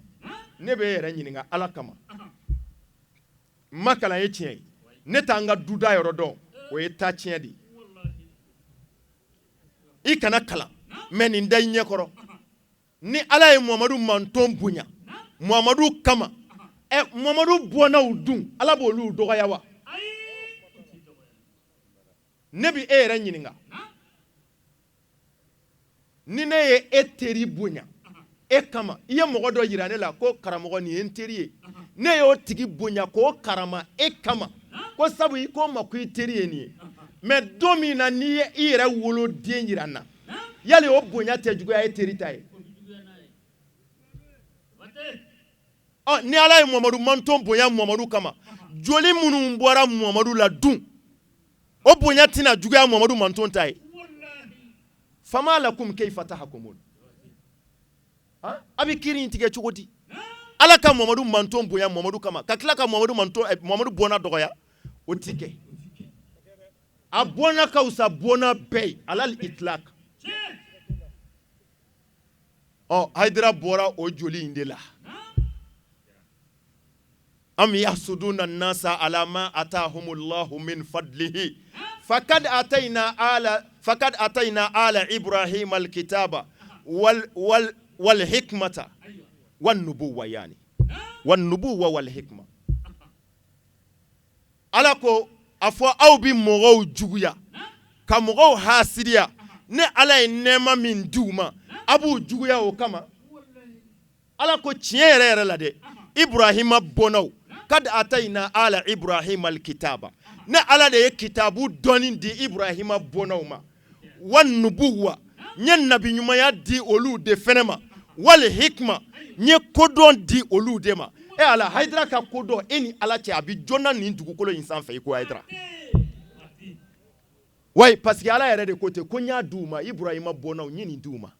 ne bɛ yɛrɛ ɲininka Ala kama makalan ye tiɲɛ ye ne t'an ka duda yɔrɔ dɔn o ye ta tiɲɛ de i kana kalan mais nin da i ɲɛkɔrɔ ni Ala ye Mamadu manton bonya Mamadu kama Mamadu bɔnnaw dun Ala b'olu dɔgɔya wa ne bi e yɛrɛ ɲininka ni ne ye e teri bonya e kama i ye mɔgɔ dɔ yira ne la ko karamɔgɔ nin ye n teri ye ne y'o tigi bonya k'o karama e kama ko sabu i ko ma ko i teri ye nin ye mais don min na n'i ye i yɛrɛ wolo den yira n na yali o bonya tɛ juguya e teri ta ye ni Ala ye Mamadu manton bonya Mamadu kama joli minnu bɔra Mamadu la dun o bonya tɛna juguya Mamadu manton ta ye fama lakum kayfa tahkumun a bɛ kiiri in tigɛ cogo di Ala ka Mamadu manton bonya Mamadu kama ka tila ka Mamadu bɔnna dɔgɔya o ti kɛ a bɔnna ka wusa bɔnna bɛɛ ye alal itlaq Haidara bɔra o joli in de la am yahsuduna nasa ala ma atahumullahu min fadlihi fakad atayna ala Ibrahim alkitaba wal hikmata wan nubuwa yani wan nubuwa wal hikma Ala ko afɔ aw bi mɔgɔw juguya ka mɔgɔw hasidiya ne Ala ye nɛɛma min d'u ma a b'u juguya o kama Ala ko tiɲɛ yɛrɛ yɛrɛ la dɛ Ibrahima bɔnnaw kad atayna ala Ibrahim alkitaba ne Ala de ye kitabu dɔnni di Ibrahima bɔnnaw ma wan nubuwa nye nabi ɲumanya di olu de fɛnɛ ma wal hikma nye kodɔn di olu de ma Ala Haidara ka kodɔn e ni Ala cɛ a bi jɔnna nin dugukolo in sanfɛ i ko Haidara ouais parce que Ala yɛrɛ de ko ten ko n y'a d'u ma Ibrahima bɔnnaw nye nin d'u ma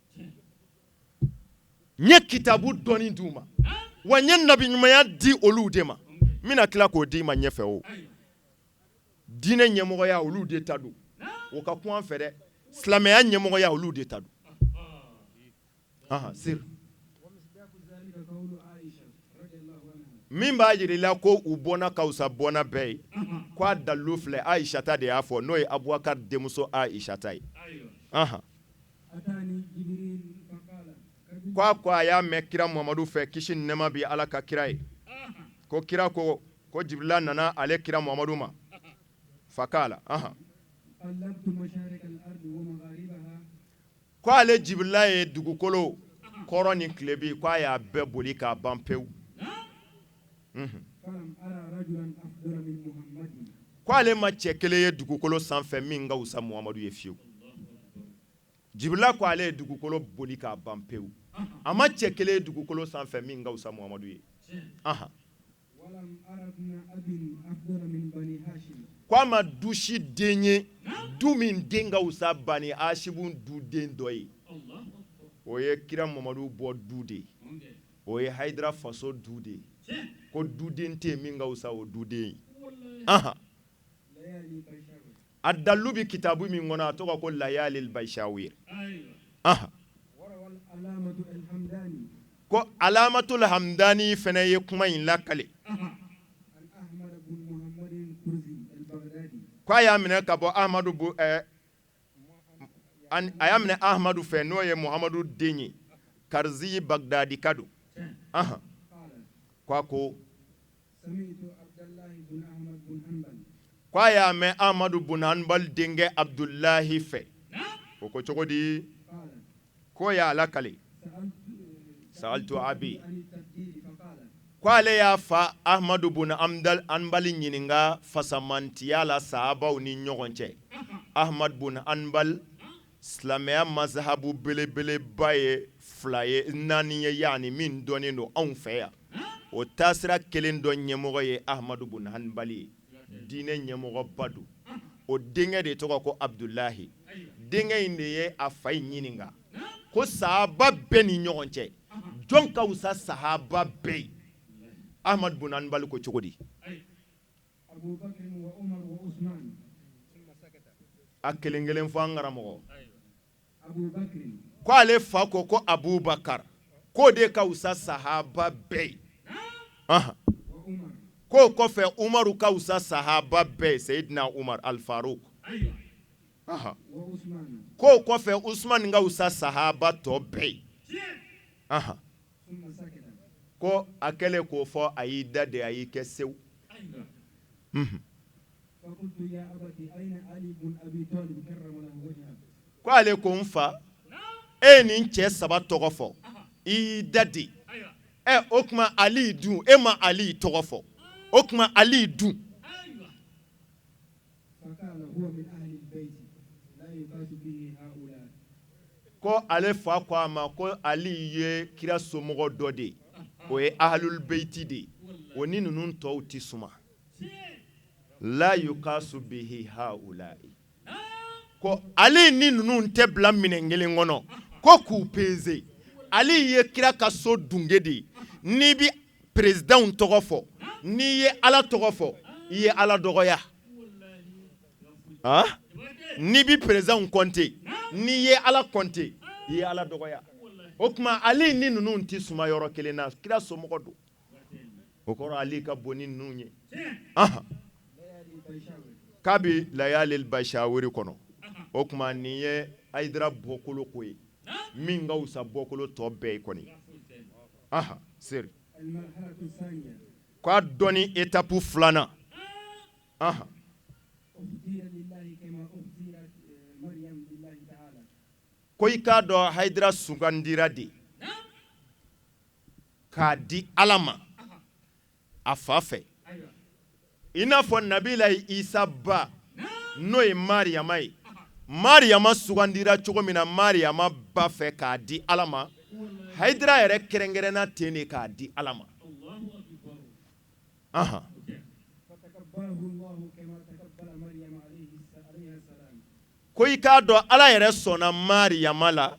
nye kitabu dɔnni d'u ma wa nye nabi ɲumanya di olu de ma n bɛna tila k'o di ma ɲɛfɛ o diinɛ ɲɛmɔgɔya olu de ta don o ka kun an fɛ dɛ silamɛya ɲɛmɔgɔya olu de ta don sir min b'a jira i la ko u bɔnna ka wusa bɔnna bɛɛ ye ko a dalilu filɛ Aishata de y'a fɔ n'o ye Abubakar denmuso Aishata ye ko a y'a mɛn kira Mamadu fɛ kisi ni nɛɛma bi Ala ka kira ye ko kira ko Jibrila nana ale kira Mamadu ma fakala ko ale Jibrila ye dugukolo kɔrɔ ni tilebi ko a y'a bɛɛ boli k'a ban pewu ko ale ma cɛ kelen ye dugukolo sanfɛ min ka wusa Muhamadu ye fiyewu Jibrila ko ale ye dugukolo boli k'a ban pewu a ma cɛ kelen ye dugukolo sanfɛ min ka wusa Muhamadu ye ko a ma du si den ye du min den ka wusa Bani Hashimu du den dɔ ye o ye kira Mamadu bɔ du de ye o ye Haidara faso du de ye ko duden tɛ min ka wusa o duden ye a dalilu bi kitabu min kɔnɔ a tɔgɔ ko Layalil Baishawir ko Alamatul Hamdani fɛnɛ ye kuma in lakale ko a y'a minɛ ka bɔ a y'a minɛ Ahmadu fɛ n'o ye Muhamadu den ye Karzi Bagdadi ka don ko a ko a y'a mɛn Ahmadu bun Hanbal denkɛ Abdullahi fɛ o ko cogo di k'o y'a lakale sa'altu abi ko ale y'a fa Ahmadu bun Anbali ɲininka fasamantiya la sahabaw ni ɲɔgɔn cɛ. Ahmad bun Anbal silamɛya mazhabu belebeleba ye 2 ye 4 ye yani min dɔnnen don anw fɛ yan. O taasira kelen dɔ ɲɛmɔgɔ ye Ahmadu bun Anbali ye. Diinɛ ɲɛmɔgɔba don. O denkɛ de tɔgɔ ko Abdulahi. Denkɛ in de ye a fa ɲininka ko sahaba bɛɛ ni ɲɔgɔn cɛ jɔn ka wusa sahaba bɛɛ ye. Ahmad bun Anbali ko cogo di? Abu Bakr wa Umar wa Usman. A kelen kelen fɔ an karamɔgɔ. Abu Bakr. Ko ale fa ko Abubakar. Ko de ka wusa sahaba bɛɛ ye. Wa Umar. Ko kɔfɛ Umaru ka wusa sahaba bɛɛ ye. Seydina Umar Al-Faruq. Wa Usman. Ko kɔfɛ Usman ka wusa sahaba tɔ bɛɛ ye. Summa sakata. Ko a kɛlen k'o fɔ a y'i da de a y'i kɛ sew. فقلت يا أبتي أين علي بن أبي طالب كرم له وجهه. Ko ale ko n fa e ni n cɛ 3 tɔgɔ fɔ i y'i da de. O kuma Ali dun e ma Ali tɔgɔ fɔ. O kuma Ali dun. فقال هو من أهل البيت لا يقاس به هؤلاء. Ko ale fa ko a ma ko Ali ye kira somɔgɔ dɔ de. O ye Ahlul Beiti de. O ni ninnu tɔw ti suma. La yukasu bihi haula'i. Ko Ali ni ninnu tɛ bila minɛn kelen kɔnɔ ko k'u peze. Ali ye kira ka so dunge de. Ni bi président tɔgɔ fɔ, ni ye Ala tɔgɔ fɔ, I ye Ala dɔgɔya. Ni bi président compter, ni ye Ala compter, I ye Ala dɔgɔya. O kuma Ali ni ninnu ti suma yɔrɔ kelen na, kira somɔgɔ don. O kɔrɔ Ali ka bon ni ninnu ye. Kabi layalil bashawiri kɔnɔ. O kuma nin ye Hayidara bɔkolo ko ye. Min ka wusa bɔkolo tɔ bɛɛ ye kɔni. Seri. المرحلة الثانية. K'a dɔni étape 2nan. أفضي لله كما أفضيت مريم لله تعالى. Ko I k'a dɔn Hayidara sugandira de. K'a di Ala ma. A fa fɛ. I n'a fɔ Nabilahi Isa ba n'o ye Mariyama ye. Mariyama sugandira cogo min na Mariyama ba fɛ k'a di Ala ma. Hayidara yɛrɛ kɛrɛnkɛrɛnna ten de k'a di Ala ma. فتقبله الله كما تقبل مريم عليها السلام. Ko I k'a dɔn Ala yɛrɛ sɔnna Mariyama la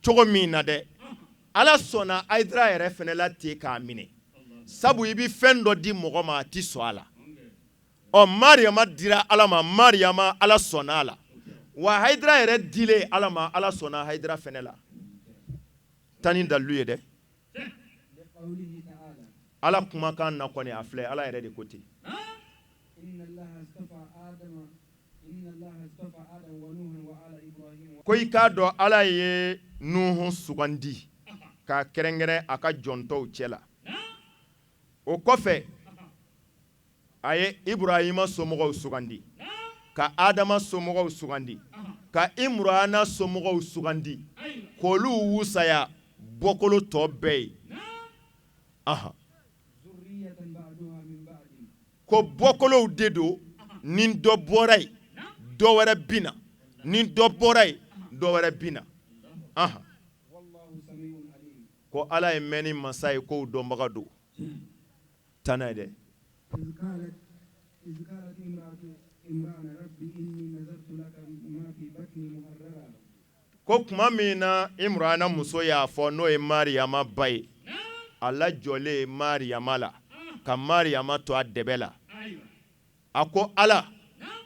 cogo min na dɛ. Ala sɔnna Hayidara yɛrɛ fɛnɛ la ten k'a minɛ. Sabu I bi fɛn dɔ di mɔgɔ ma a ti sɔn a la. Mariyama dira Ala ma, Mariyama Ala sɔnna a la. Wa Hayidara yɛrɛ dile Ala ma, Ala sɔnna Hayidara fɛnɛ la. Tani dalu ye dɛ. لقوله تعالى. Ala kumakan na kɔni a filɛ Ala yɛrɛ de ko ten. إن الله اصطفى آدم ونوحا وآل إبراهيم. Ko I k'a dɔn Ala ye Nuhu sugandi k'a kɛrɛnkɛrɛn a ka jɔntɔw cɛ la. O kɔfɛ a ye Ibrahima somɔgɔw sugandi, ka Adama somɔgɔw sugandi, ka Imurana somɔgɔw sugandi, k'olu wusaya bɔkolo tɔ bɛɛ ye. ذرية بعدها من بعد. Ko bɔkolow de don ni dɔ bɔra yen dɔ wɛrɛ bɛ na, ni dɔ bɔra yen dɔ wɛrɛ bɛ na. والله سميع عليم. Ko Ala ye mɛn ni masa ye k'o dɔnbaga don. Tana ye dɛ. إذ قالت امرأة عمران ربي إني نذرت لك ما في بطني محررا. Ko kuma min na Imurana muso y'a fɔ n'o ye Mariyama ba ye, a lajɔlen Mariyama la ka Mariyama to a dɛbɛ la. A ko Ala,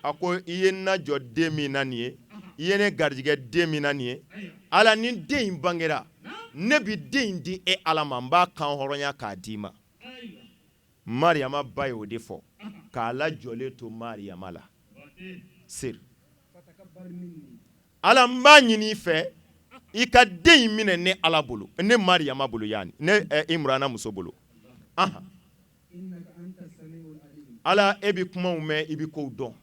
a ko I ye n lajɔ den min na nin ye, I ye ne garijɛgɛ den min na nin ye. Ala ni den in bangera, ne bi den in di e Ala ma, n b'a kan hɔrɔnya k'a d'i ma. Mariyama ba ye o de fɔ, k'a lajɔlen to Mariyama la. Seri. فتقبل مني. Ala n b'a ɲini I fɛ I ka den in minɛ ne Ala bolo, ne Mariyama bolo yani, ne Imurana muso bolo. إنك أنت السميع العليم. Ala e bi kumaw mɛn I bi kow dɔn.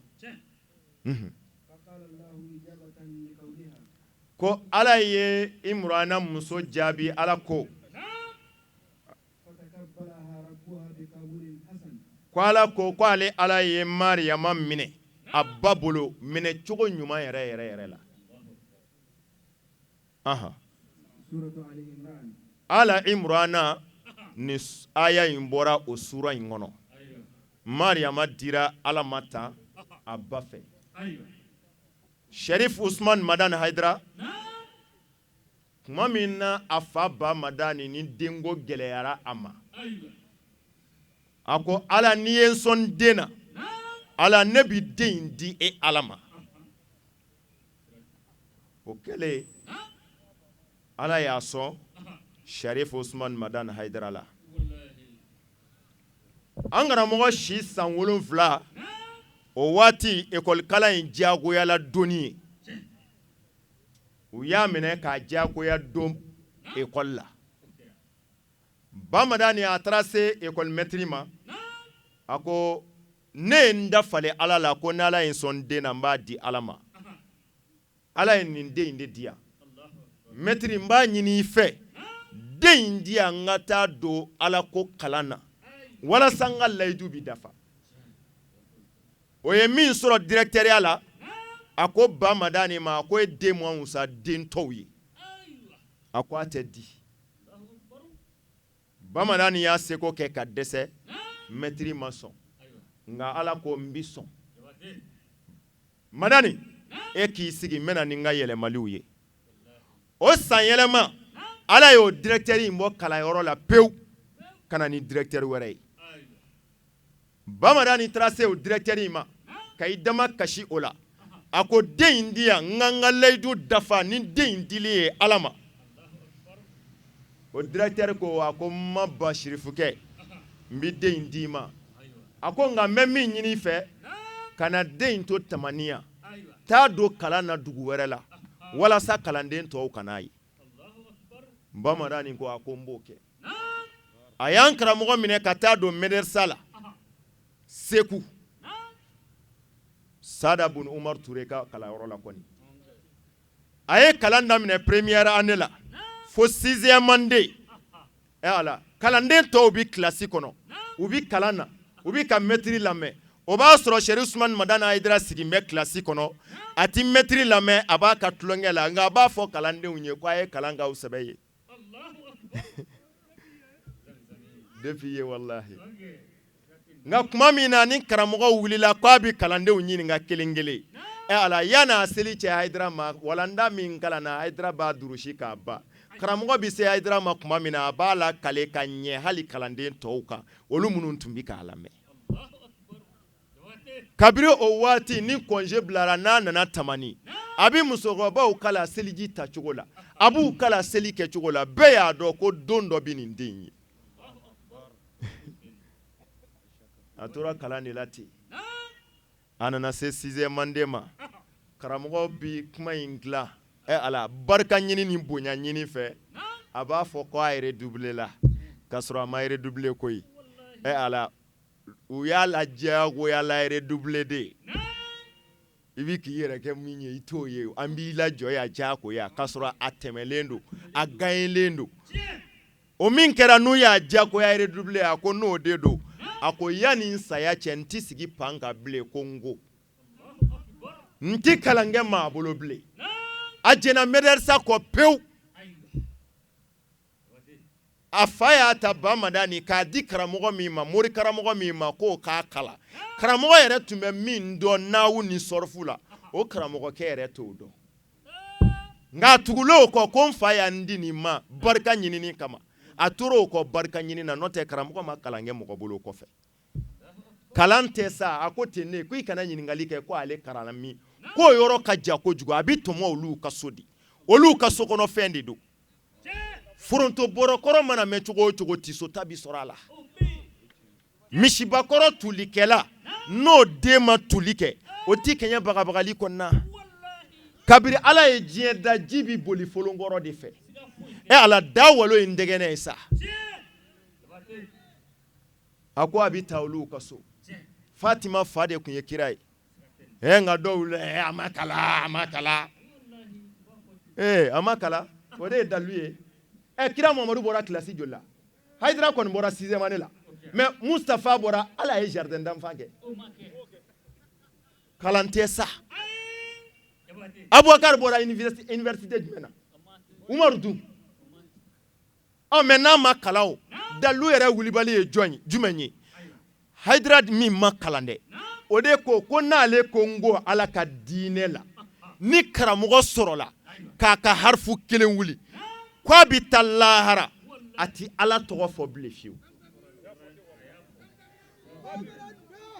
فقال الله إجابة لقولها. Ko Ala ye Imurana muso jaabi Ala ko فتقبلها ko ale ala ye Mariyama minɛ a ba bolo minɛ cogo ɲuman yɛrɛ la. Aha. Suratu Ali Imran. Ala Imrana ni aya in bɔra o sura in kɔnɔ. Mariyama dira ala ma tan a ba fɛ. Sharif Usman Madani Haidara kuma min na a fa ba Madani ni denko gɛlɛyara a ma. A ko ala n'i ye n sɔn den na, ala ne bi den in di e ala ma. O kɛlen ala y'a sɔn Sharif Usman Madani Haidara la. An karamɔgɔ si san 7 o waati école kalan in diyagoyala donni ye. U y'a minɛ k'a diyagoya don école la. Ba Madani a taara se école maître ma. A ko ne ye n dafale ala la ko n'ala ye n sɔn den na n b'a di ala ma. Ala ye nin den in de di yan. Maître n b'a ɲini i fɛ den in di yan n ka taa don ala ko kalan na walasa n ka layidu bi dafa. O ye min sɔrɔ directeur la a ko Ba Madani ma a ko e den ma wusa den tɔw ye. A ko a tɛ di. Ba Madani y'a seko kɛ ka dɛsɛ maître ma sɔn nka ala ko n bi sɔn. Madani e k'i sigi n bɛna ni n ka yɛlɛmaliw ye. O san yɛlɛma ala y'o directeur in bɔ kalanyɔrɔ la pewu ka na ni directeur wɛrɛ ye. Ba Madani taara se o directeur in ma ka i dama kasi o la. A ko den in di yan n ka n ka layidu dafa ni den in dili ye ala ma. O directeur ko a ko n ma ba Sirifukɛ n bi den in d'i ma. A ko nka n bɛ min ɲini i fɛ ka na den in to tamaniya taa don kalan na dugu wɛrɛ la walasa kalanden tɔw kana ye. Ba Madani ko a ko n b'o kɛ. A y'an karamɔgɔ minɛ ka taa don médersa la Seku. Sada bun Umar Ture ka kalanyɔrɔ la kɔni. A ye kalan daminɛ première année la fo 6e année. Ala kalanden tɔw bi classe kɔnɔ u bi kalan na u bi ka maître lamɛn. O b'a sɔrɔ Sharif Usman Madani Haidara sigi bɛ classe kɔnɔ a ti maître lamɛn a b'a ka tulonkɛ la nka a b'a fɔ kalandenw ye ko a ye kalan k'aw sɛbɛ ye. Depuis ye wallahi. Nka kuma min na ni karamɔgɔ wulila k'a bi kalandenw ɲininka kelen kelen. Ala yana seli cɛ Haidara ma walanda min kalan na Haidara b'a durusi k'a ban. Karamɔgɔ bi se Haidara ma kuma min na a b'a la kale ka ɲɛ hali kalanden tɔw kan olu minnu tun bi k'a lamɛn. Kabiri o waati ni congé bilara n'a nana tamani a bi musokɔrɔbaw kala seliji ta cogo la a b'u kala seli kɛ cogo la bɛɛ y'a dɔn ko don dɔ bi nin den ye. A tora kalan de la ten a nana se 6e année ma karamɔgɔ bi kuma in dilan ala barika ɲini ni bonya ɲini fɛ a b'a fɔ ko a redoubler la k'a sɔrɔ a ma redoubler koyi. Ala u y'a lajagoya la redoubler de. I bi k'i yɛrɛ kɛ min ye i t'o ye an b'i lajɔ ya jagoya k'a sɔrɔ a tɛmɛlen don a gagnelen don. O min kɛra n'u y'a jagoya redoubler a ko n'o de don a ko yani n saya cɛ n ti sigi pan ka bilen ko n ko n ti kalan kɛ maa bolo bilen. A jɛna médersa kɔ pewu. A fa y'a ta Ba Madani k'a di karamɔgɔ min ma mori karamɔgɔ min ma k'o k'a kala. Karamɔgɔ yɛrɛ tun bɛ min dɔn nawu ni sɔrɔfu la o karamɔgɔkɛ yɛrɛ t'o dɔn. Nka a tugulen o kɔ ko n fa y'an di nin ma barika ɲinini kama a tora o kɔ barika ɲini na n'o tɛ karamɔgɔ ma kalan kɛ mɔgɔ bolo kɔfɛ. Kalan tɛ sa a ko ten ne ko i kana ɲininkali kɛ ko ale kalan min k'o yɔrɔ ka jan kojugu a bi tɔmɔ olu ka so di olu ka so kɔnɔ fɛn de don. Foronto bɔrɔkɔrɔ mana mɛn cogo o cogo tiso ta bi sɔrɔ a la. Misibakɔrɔ tulikɛla n'o den ma tuli kɛ o ti kɛɲɛ bagabagali kɔnɔna. Kabiri ala ye diɲɛ da ji bi boli folonkɔrɔ de fɛ. Ala da walo in dɛgɛnɛ ye sa. A ko a bi taa olu ka so. Fatima fa de kun ye kira ye. Nka dɔw la a ma kala a ma kala. A ma kala o de ye dalu ye. Kira Mamadu bɔra classe joli la? Haidara kɔni bɔra 6e année la. mais Mustafa bɔra ala ye jardin d'enfant kɛ kalan tɛ sa Abubakar bɔra université jumɛn na Umaru dun mais n'a ma kalan o dalu yɛrɛ wulibali ye jumɛn ye Haidara min ma kalan dɛ o de ko n'ale ko n ko ala ka diinɛ la ni karamɔgɔ sɔrɔla k'a ka harifu kelen wuli k'a bɛ taa lahara a ti ala tɔgɔ fɔ bilen fiyewu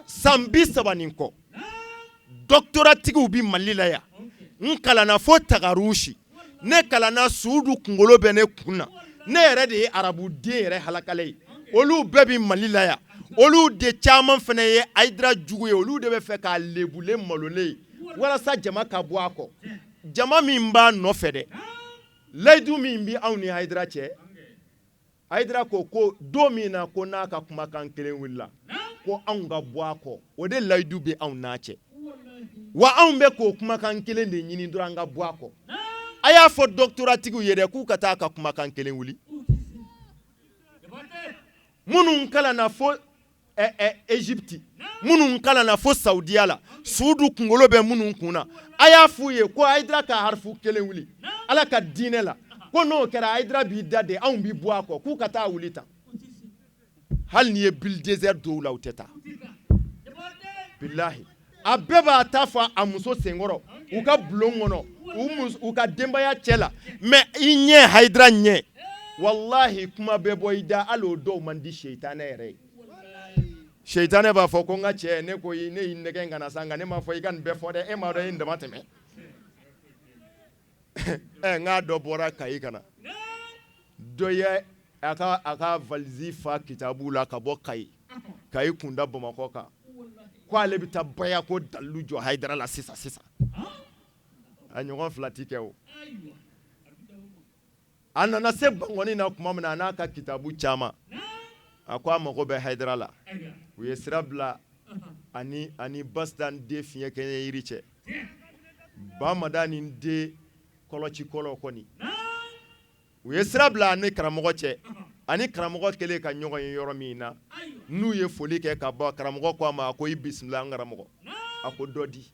san 30 nin kɔ doctoratigiw bi Mali la yan n kalanna fo Tagarusi ne kalanna Suudu kunkolo bɛ ne kun na ne yɛrɛ de ye arabu den yɛrɛ halakale ye olu bɛɛ bi Mali la yan olu de caman fana ye Haidara jugu ye olu de bɛ fɛ k'a lebule malolen ye walasa jama ka bɔ a kɔ jama min b'a nɔfɛ dɛ layidu min bi anw ni Haidara cɛ Haidara ko don min na ko n'a ka kumakan kelen wulila ko anw ka bɔ a kɔ o de layidu bɛ anw n'a cɛ wa anw bɛ k'o kumakan kelen de ɲini dɔrɔn an ka bɔ a kɔ a y'a fɔ doctoratigiw ye dɛ k'u ka taa ka kumakan kelen wuli minnu kalanna fo Egypte minnu kalanna fo Saudiya la Suudu kunkolo bɛ minnu kun na a y'a f'u ye ko Haidara ka harifu kelen wuli ala ka diinɛ la ko n'o kɛra Haidara b'i da de anw b'i bɔ a kɔ k'u ka taa wuli tan hali n'i ye bulldozer dɔw la u tɛ taa bilahi a bɛɛ b'a ta fɔ a muso senkɔrɔ u ka bulon kɔnɔ u ka denbaya cɛ la mais i ɲɛ Haidara ɲɛ wallahi kuma bɛ bɔ i da hali o dɔw man di seitanɛ yɛrɛ ye seitanɛ b'a fɔ ko n ka cɛ ne ko ne y'i nɛgɛ ka na sa nka ne m'a fɔ i ka nin bɛɛ fɔ dɛ e m'a dɔn e ye n dama tɛmɛ n k'a dɔ bɔra Kayi ka na dɔ ye a ka valise fa kitabu la ka bɔ Kayi kunda Bamakɔ kan ko ale bɛ taa baya ko dalilu jɔ Haidara la sisan a ɲɔgɔn 2 ti kɛ o a nana se Bangɔni na tuma min na a n'a ka kitabu caman a ko a mago bɛ Haidara la u ye sira bila ani Bastan den fiɲɛ kɛɲɛ yiri cɛ Bamada ni den kɔlɔci kɔlɔ kɔni u ye sira bila ani karamɔgɔ cɛ ani karamɔgɔ kɛlen ka ɲɔgɔn ye yɔrɔ min na n'u ye foli kɛ ka bɔ karamɔgɔ ko a ma a ko i bisimila an karamɔgɔ a ko dɔ di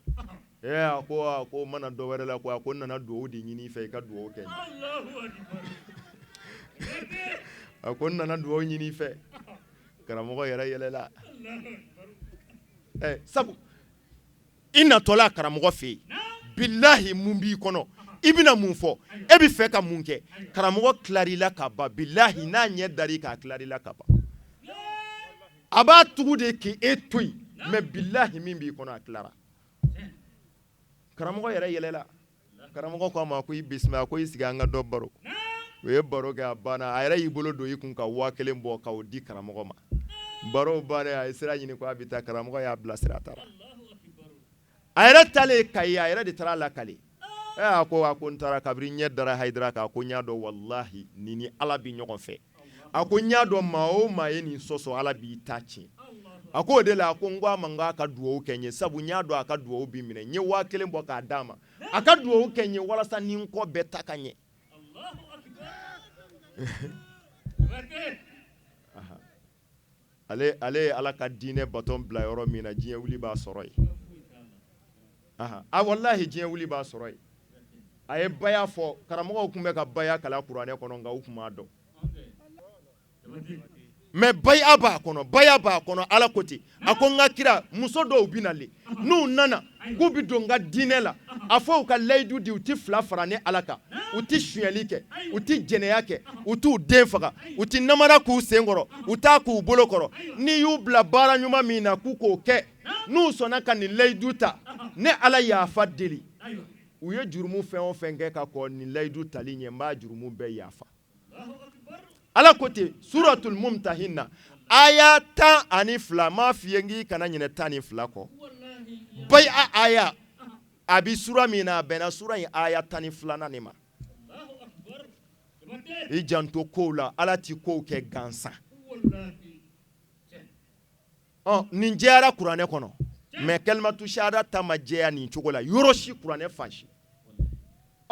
a ko mana dɔ wɛrɛ la ko a ko nana dugawu de ɲini i fɛ i ka dugawu kɛ a ko nana dugawu ɲini i fɛ karamɔgɔ yɛrɛ yɛlɛla sabu i natɔla karamɔgɔ fɛ yen bilahi mun b'i kɔnɔ i bɛna mun fɔ e bɛ fɛ ka mun kɛ karamɔgɔ tilar'i la ka ban bilahi n'a ɲɛ dar'i k'a tilar'i la ka ban a b'a tugu de k'e to yen mais bilahi min b'i kɔnɔ a tilara karamɔgɔ yɛrɛ yɛlɛla karamɔgɔ ko a ma ko i bisimila ko i sigi an ka dɔ baro u ye baro kɛ a banna a yɛrɛ y'i bolo don i kun ka 1000 bɔ k'o di karamɔgɔ ma baro bannen a ye sira ɲini ko a bɛ taa karamɔgɔ y'a bila sira taara a yɛrɛ taalen Kayi a yɛrɛ de taara lakale a ko n taara kabiri ɲɛ dara Haidara kan a ko n y'a dɔn wallahi ni ni ala bɛ ɲɔgɔn fɛ a ko n y'a dɔn maa o maa ye nin sɔsɔ ala b'i ta tiɲɛ a ko o de la a ko n ko a ma n k'a ka dugawu kɛ n ye sabu n y'a dɔn a ka dugawu b'i minɛ n ye 1000 bɔ k'a d'a ma a ka dugawu kɛ n ye walasa ni n kɔ bɛɛ ta ka ɲɛ ale ye ala ka diinɛ baton bila yɔrɔ min na diɲɛ wuli b'a sɔrɔ yen wallahi diɲɛ wuli b'a sɔrɔ yen a ye baya fɔ karamɔgɔw tun bɛ ka baya kalan kuranɛ kɔnɔ nka u tun m'a dɔn mais baya b'a kɔnɔ ala ko ten a ko n ka kira muso dɔw bɛ nale n'u nana k'u bɛ don n ka diinɛ la a fɔ u ka layidu di u tɛ 2 fara ni ala kan u tɛ sonyɛli kɛ u tɛ jɛnɛya kɛ u t'u den faga u tɛ namara k'u sen kɔrɔ u t'a k'u bolo kɔrɔ n'i y'u bila baara ɲuman min na k'u k'o kɛ n'u sɔnna ka nin layidu ta ne ala yafa deli u ye jurumu fɛn o fɛn kɛ ka kɔn nin layidu tali ɲɛ n b'a jurumu bɛɛ yafa ala ko ten suratul mumtahinna aya 12 m'a f'i ye n k'i kana ɲinɛ 12 kɔ baya aya a bi sura min na a bɛnna sura in aya 12 de ma i janto kow la ala ti kow kɛ gansan nin jɛyara kuranɛ kɔnɔ mais kalimatu shahada ta ma jɛya nin cogo la yɔrɔ si kuranɛ fan si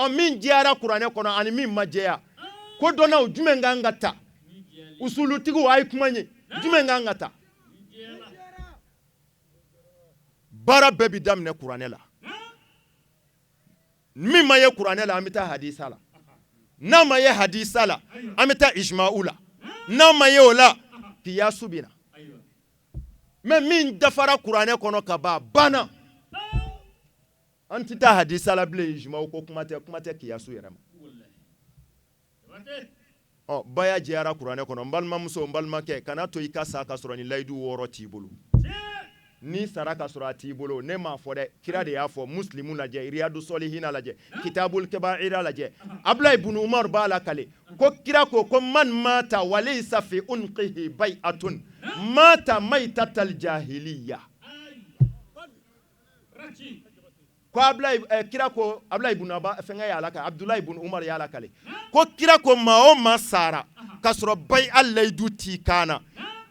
min jɛyara kuranɛ kɔnɔ ani min ma jɛya ko dɔnnaw jumɛn kan ka ta usulutigiw a ye kuma ɲɛ jumɛn kan ka ta baara bɛɛ bi daminɛ kuranɛ la min ma ye kuranɛ la an bɛ taa hadisa la n'a ma ye hadisa la an bɛ taa ijma'u la n'a ma ye o la kiyasu bɛ na mais min dafara kuranɛ kɔnɔ ka ban banna an tɛ taa hadisa la bilen ijma'u ko kuma tɛ kiyasu yɛrɛ ma baya jɛyara kuranɛ kɔnɔ n balimamuso n balimakɛ kana to i ka sa ka sɔrɔ ni layidu 6 t'i bolo ni sara ka sɔrɔ a t'i bolo ne m'a fɔ dɛ kira de y'a fɔ muslimu lajɛ riyadu solihina lajɛ kitabul kaba'ira lajɛ Abdullah ibn Umar b'a la kale ko kira ko man mata walaysa fi unqihi bai'atun mata maitatal jahiliya ko kira ko Abdullah ibn Abdullah ibn Umar y'a la kale ko kira ko maa o maa sara ka sɔrɔ bai'a layidu t'i kana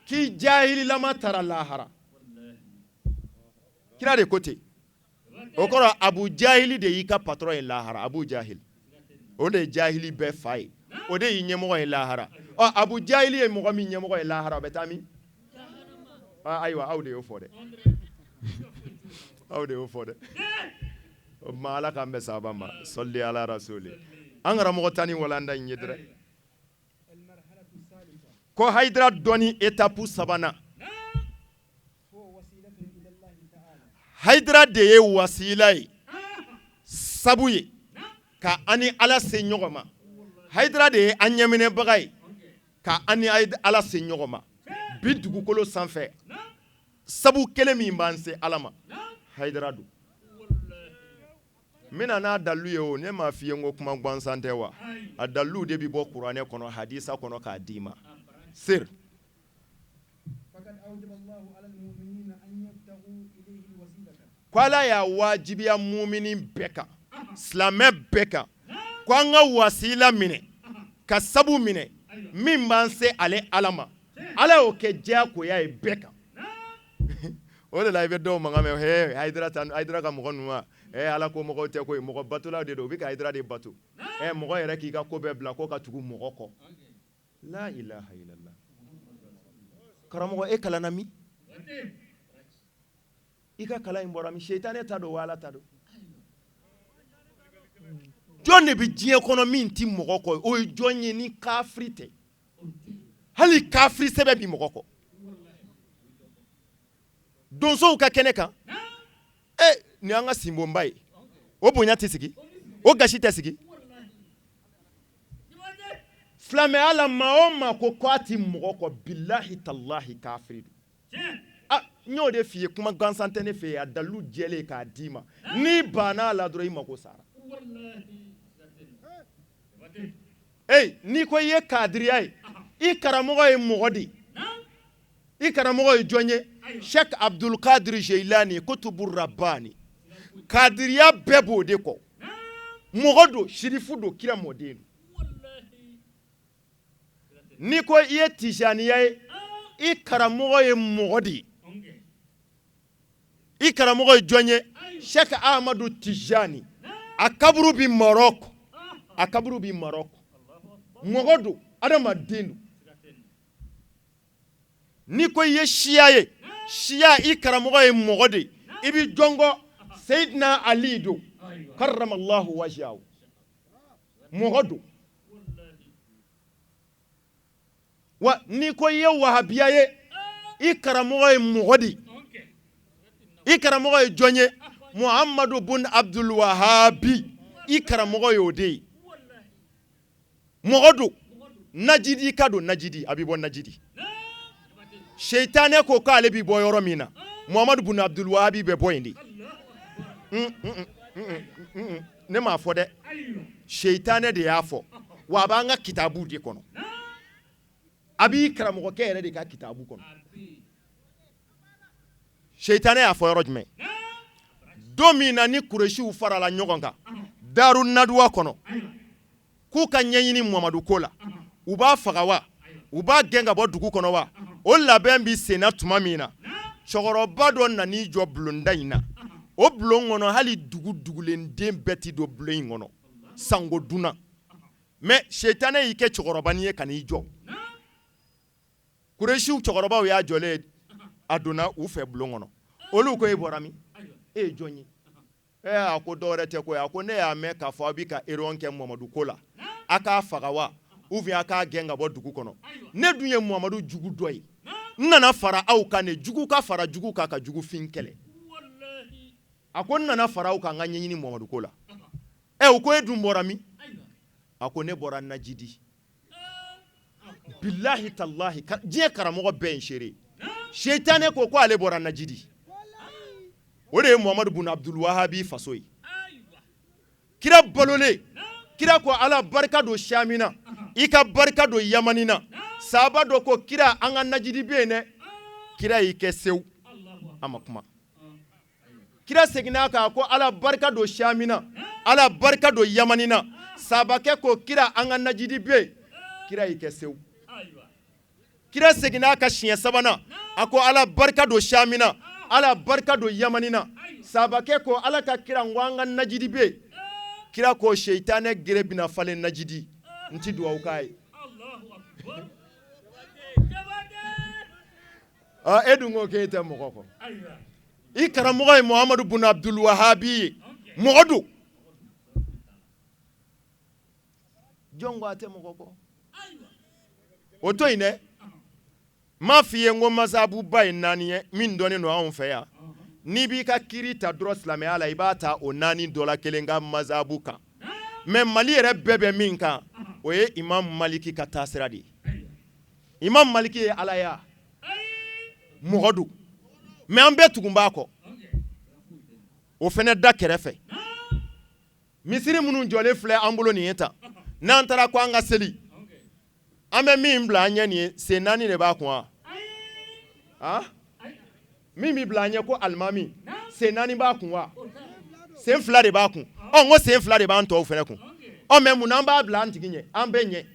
k'i jahililama tara lahara kira de ko ten o kɔrɔ Abu Jahili de y'i ka patron ye lahara Abu Jahili o de ye jahili bɛɛ fa ye o de y'i ɲɛmɔgɔ ye lahara Abu Jahili ye mɔgɔ min ɲɛmɔgɔ ye lahara o bɛ taa min ayiwa aw de y'o fɔ dɛ aw de y'o fɔ dɛ o tuma Ala k'an bɛn sababa ma sɔli ala rasuli an karamɔgɔ ta ni walanda in ye dɛrɛ ko Hayidara dɔnni étape 3nan Hayidara de ye wasila ye sabu ye ka ani Ala se ɲɔgɔn ma Hayidara de ye an ɲɛminɛbaga ye ka ani Ala se ɲɔgɔn ma bi dugukolo sanfɛ sabu kelen min b'an se Ala ma Hayidara don n bɛna n'a dalilu ye o ne m'a f'i ye n ko kuma gansan tɛ wa a dalilu de bɛ bɔ kuranɛ kɔnɔ hadisa kɔnɔ k'a d'i ma sir ko Ala y'a wajibiya mumini bɛɛ kan silamɛ bɛɛ kan ko an ka wasila minɛ ka sabu minɛ min b'an se ale Ala ma Ala y'o kɛ diyagoya ye bɛɛ kan o de la i bɛ dɔw mankan mɛn Hayidara ka mɔgɔ ninnu Ala ko mɔgɔw tɛ koyi mɔgɔ batolaw de don u bɛ ka Hayidara de bato mɔgɔ yɛrɛ k'i ka ko bɛɛ bila ko ka tugu mɔgɔ kɔ la ilaha illallah karamɔgɔ e kalanna min i ka kalan in bɔra min seitanɛ ta don wa Ala ta don jɔn de bɛ diɲɛ kɔnɔ min tɛ mɔgɔ kɔ o ye jɔn ye ni kafiri tɛ hali kafiri sɛbɛn bi mɔgɔ kɔ donsow ka kɛnɛ kan ni an ka sinbonba ye o bonya tɛ sigi o gasi tɛ sigi silamɛya la maa o maa ko k'a tɛ mɔgɔ kɔ bilahi talahi kafiri don n y'o de f'i ye kuma gansan tɛ ne fɛ yen a dalilu jɛlen k'a d'i ma n'i banna a la dɔrɔn i mako sara n'i ko i ye kadiriya ye i karamɔgɔ ye mɔgɔ de i karamɔgɔ ye jɔn ye Sheikh Abdul Qadir Jeilani Kutubu Rabbani kadiriya bɛɛ b'o de kɔ mɔgɔ don shirifu don kira mɔden don n'i ko i ye tijaniya ye i karamɔgɔ ye mɔgɔ de i karamɔgɔ ye jɔn ye Sheikh Ahmadu Tijani a kaburu bi Maroc mɔgɔ don adamaden don n'i ko i ye siya ye siya i karamɔgɔ ye mɔgɔ de i bi jɔnkɔ Seydina Ali don karamallahu wajhahu mɔgɔ don wa n'i ko i ye wahabiya ye i karamɔgɔ ye mɔgɔ de i karamɔgɔ ye jɔn ye Muhammadu bun Abdul Wahabi i karamɔgɔ ye o de ye mɔgɔ don najidi ka don najidi a bɛ bɔ najidi seitanɛ ko k'ale bɛ bɔ yɔrɔ min na Muhammadu bun Abdul Wahabi bɛ bɔ yen de ne m'a fɔ dɛ seitanɛ de y'a fɔ wa a b'an ka kitabu de kɔnɔ a b'i karamɔgɔkɛ yɛrɛ de ka kitabu kɔnɔ seitanɛ y'a fɔ yɔrɔ jumɛn don min na ni Kuresiw farala ɲɔgɔn kan Daru Naduwa kɔnɔ k'u ka ɲɛɲini Muhamadu ko la u b'a faga wa u b'a gɛn ka bɔ dugu kɔnɔ wa o labɛn bi senna tuma min na cɛkɔrɔba dɔ nan'i jɔ bulonda in na o bulon kɔnɔ hali dugulen den bɛɛ ti don bulon in kɔnɔ sango dunna mais seitanɛ y'i kɛ cɛkɔrɔbanin ye ka n'i jɔ Kureshiw cɛkɔrɔbaw y'a jɔlen a donna u fɛ bulon kɔnɔ olu ko e bɔra min e ye jɔn ye a ko dɔwɛrɛ tɛ ko a ko ne y'a mɛn k'a fɔ a bɛ ka erreur kɛ Muhamadu ko la a k'a faga wa ou bien a k'a gɛn ka bɔ dugu kɔnɔ ne dun ye Muhamadu jugu dɔ ye n nana fara aw kan ne jugu ka fara jugu kan ka jugufin kɛlɛ a ko n nana fara aw kan n ka ɲɛɲini Muhamadu ko la u ko e dun bɔra min a ko ne bɔra Najidi billahi tallahi diɲɛ karamɔgɔ bɛɛ ye seere Shetane ko ale bɔra Najidi o de ye Muhamadu bun Abdul Wahabi faso ye kira balole kira ko ala barika don Shamina i ka barika don Yamanina sahaba dɔ ko kira an ka Najidi bɛ yen dɛ kira y'i kɛ sew a ma kuma kira seginna kan ko ala barika don Shamina ala barika don Yamanina sahabakɛ ko kira an ka Najidi bɛ yen kira y'i kɛ sew kira seginna ka siɲɛ sabanan a ko ala barika don Shamina ala barika don Yamanina sahabakɛ ko ala ka kira n ko an ka Najidi bɛ yen kira ko Shetane gere bɛna falen Najidi n ti dugawu k'a ye e dun ko k'e tɛ mɔgɔ kɔ i karamɔgɔ ye Muhamadu bun Abdul Wahabi ye mɔgɔ don jɔn ko a tɛ mɔgɔ kɔ o to yen dɛ m'a f'i ye n ko masabuba ye 4 ye min dɔnnen don anw fɛ yan n'i b'i ka kiri ta dɔrɔn silamɛya la i b'a ta o 4 dɔ la kelen ka masabu kan mais Mali yɛrɛ bɛɛ bɛ min kan o ye Imam Maliki ka taasira de ye Imam Maliki ye ala ya mɔgɔ don mais an bɛɛ tugun b'a kɔ o fɛnɛ da kɛrɛfɛ misiri minnu jɔlen filɛ an bolo nin ye tan n'an taara ko an ka seli an bɛ min bila an ɲɛ nin ye sen 4 de b'a kun wa min bɛ bila an ɲɛ ko alimami sen 4 b'a kun wa sen 2 de b'a kun n ko sen 2 de b'an tɔw fɛnɛ kun mais mun na an b'a bila an tigi ɲɛ an bɛɛ ɲɛ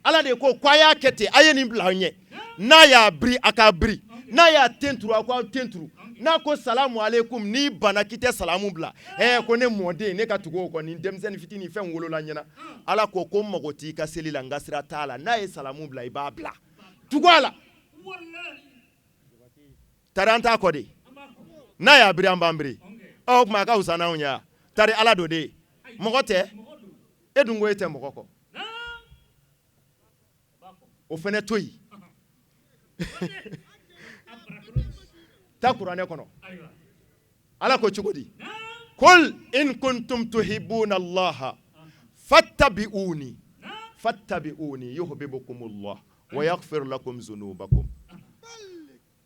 ala de ko k'a y'a kɛ ten a ye nin bila an ɲɛ n'a y'a biri a k'a biri n'a y'a ten turu a k'aw ten turu n'a ko salamu alaikum n'i banna k'i tɛ salamu bila ko ne mɔden ne ka tugu o kɔ ni denmisɛnnin fitinin fɛn wolola ɲɛna ala ko mago t'i ka seli la n ka sira t'a la n'a ye salamu bila i b'a bila tugu a la tari an t'a kɔ de n'a y'a biri an b'an biri o tuma a ka wusa n'anw ye tari ala do de mɔgɔ tɛ e dun ko e tɛ mɔgɔ kɔ o fɛnɛ to yen ta kuranɛ kɔnɔ ala ko cogo di kul in kuntum tuhibbuna allaha fattabi'uni yuhibbukumullah wa yaghfir lakum dhunubakum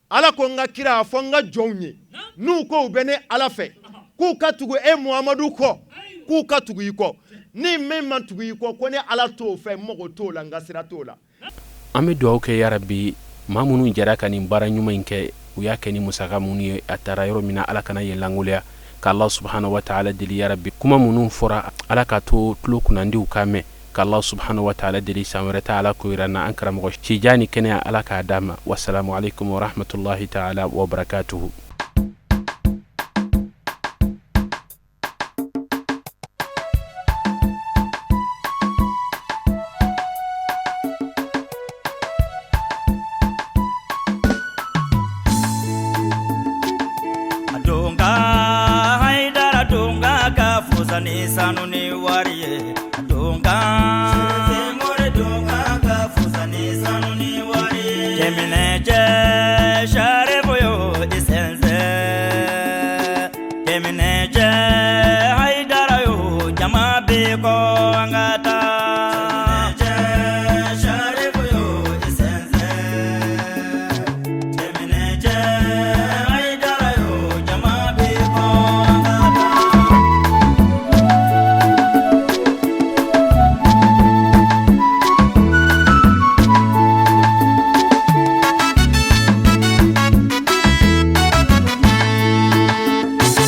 ala ko n ka kira a fɔ n ka jɔnw ye n'u ko u bɛ ne ala fɛ k'u ka tugu e Muhamadu kɔ k'u ka tugu i kɔ ni min ma tugu i kɔ ko ne ala t'o fɛ n mago t'o la n ka sira t'o la an bɛ dugawu kɛ yarabi maa minnu jɛra ka nin baara ɲuman in kɛ u y'a kɛ ni musaka minnu ye a taara yɔrɔ min na ala kana yen langoloya ka Allah subhanahu wa ta'ala deli yarabi kuma minnu fɔra ala ka to tulo kunnandiw k'a mɛn ka Allah subhanahu wa ta'ala deli san wɛrɛ ta ala ko yira na an karamɔgɔ cija ni kɛnɛya ala k'a d'a ma wassalamu alaikum wa rahmatullahi ta'ala wa barakatuhu Sanu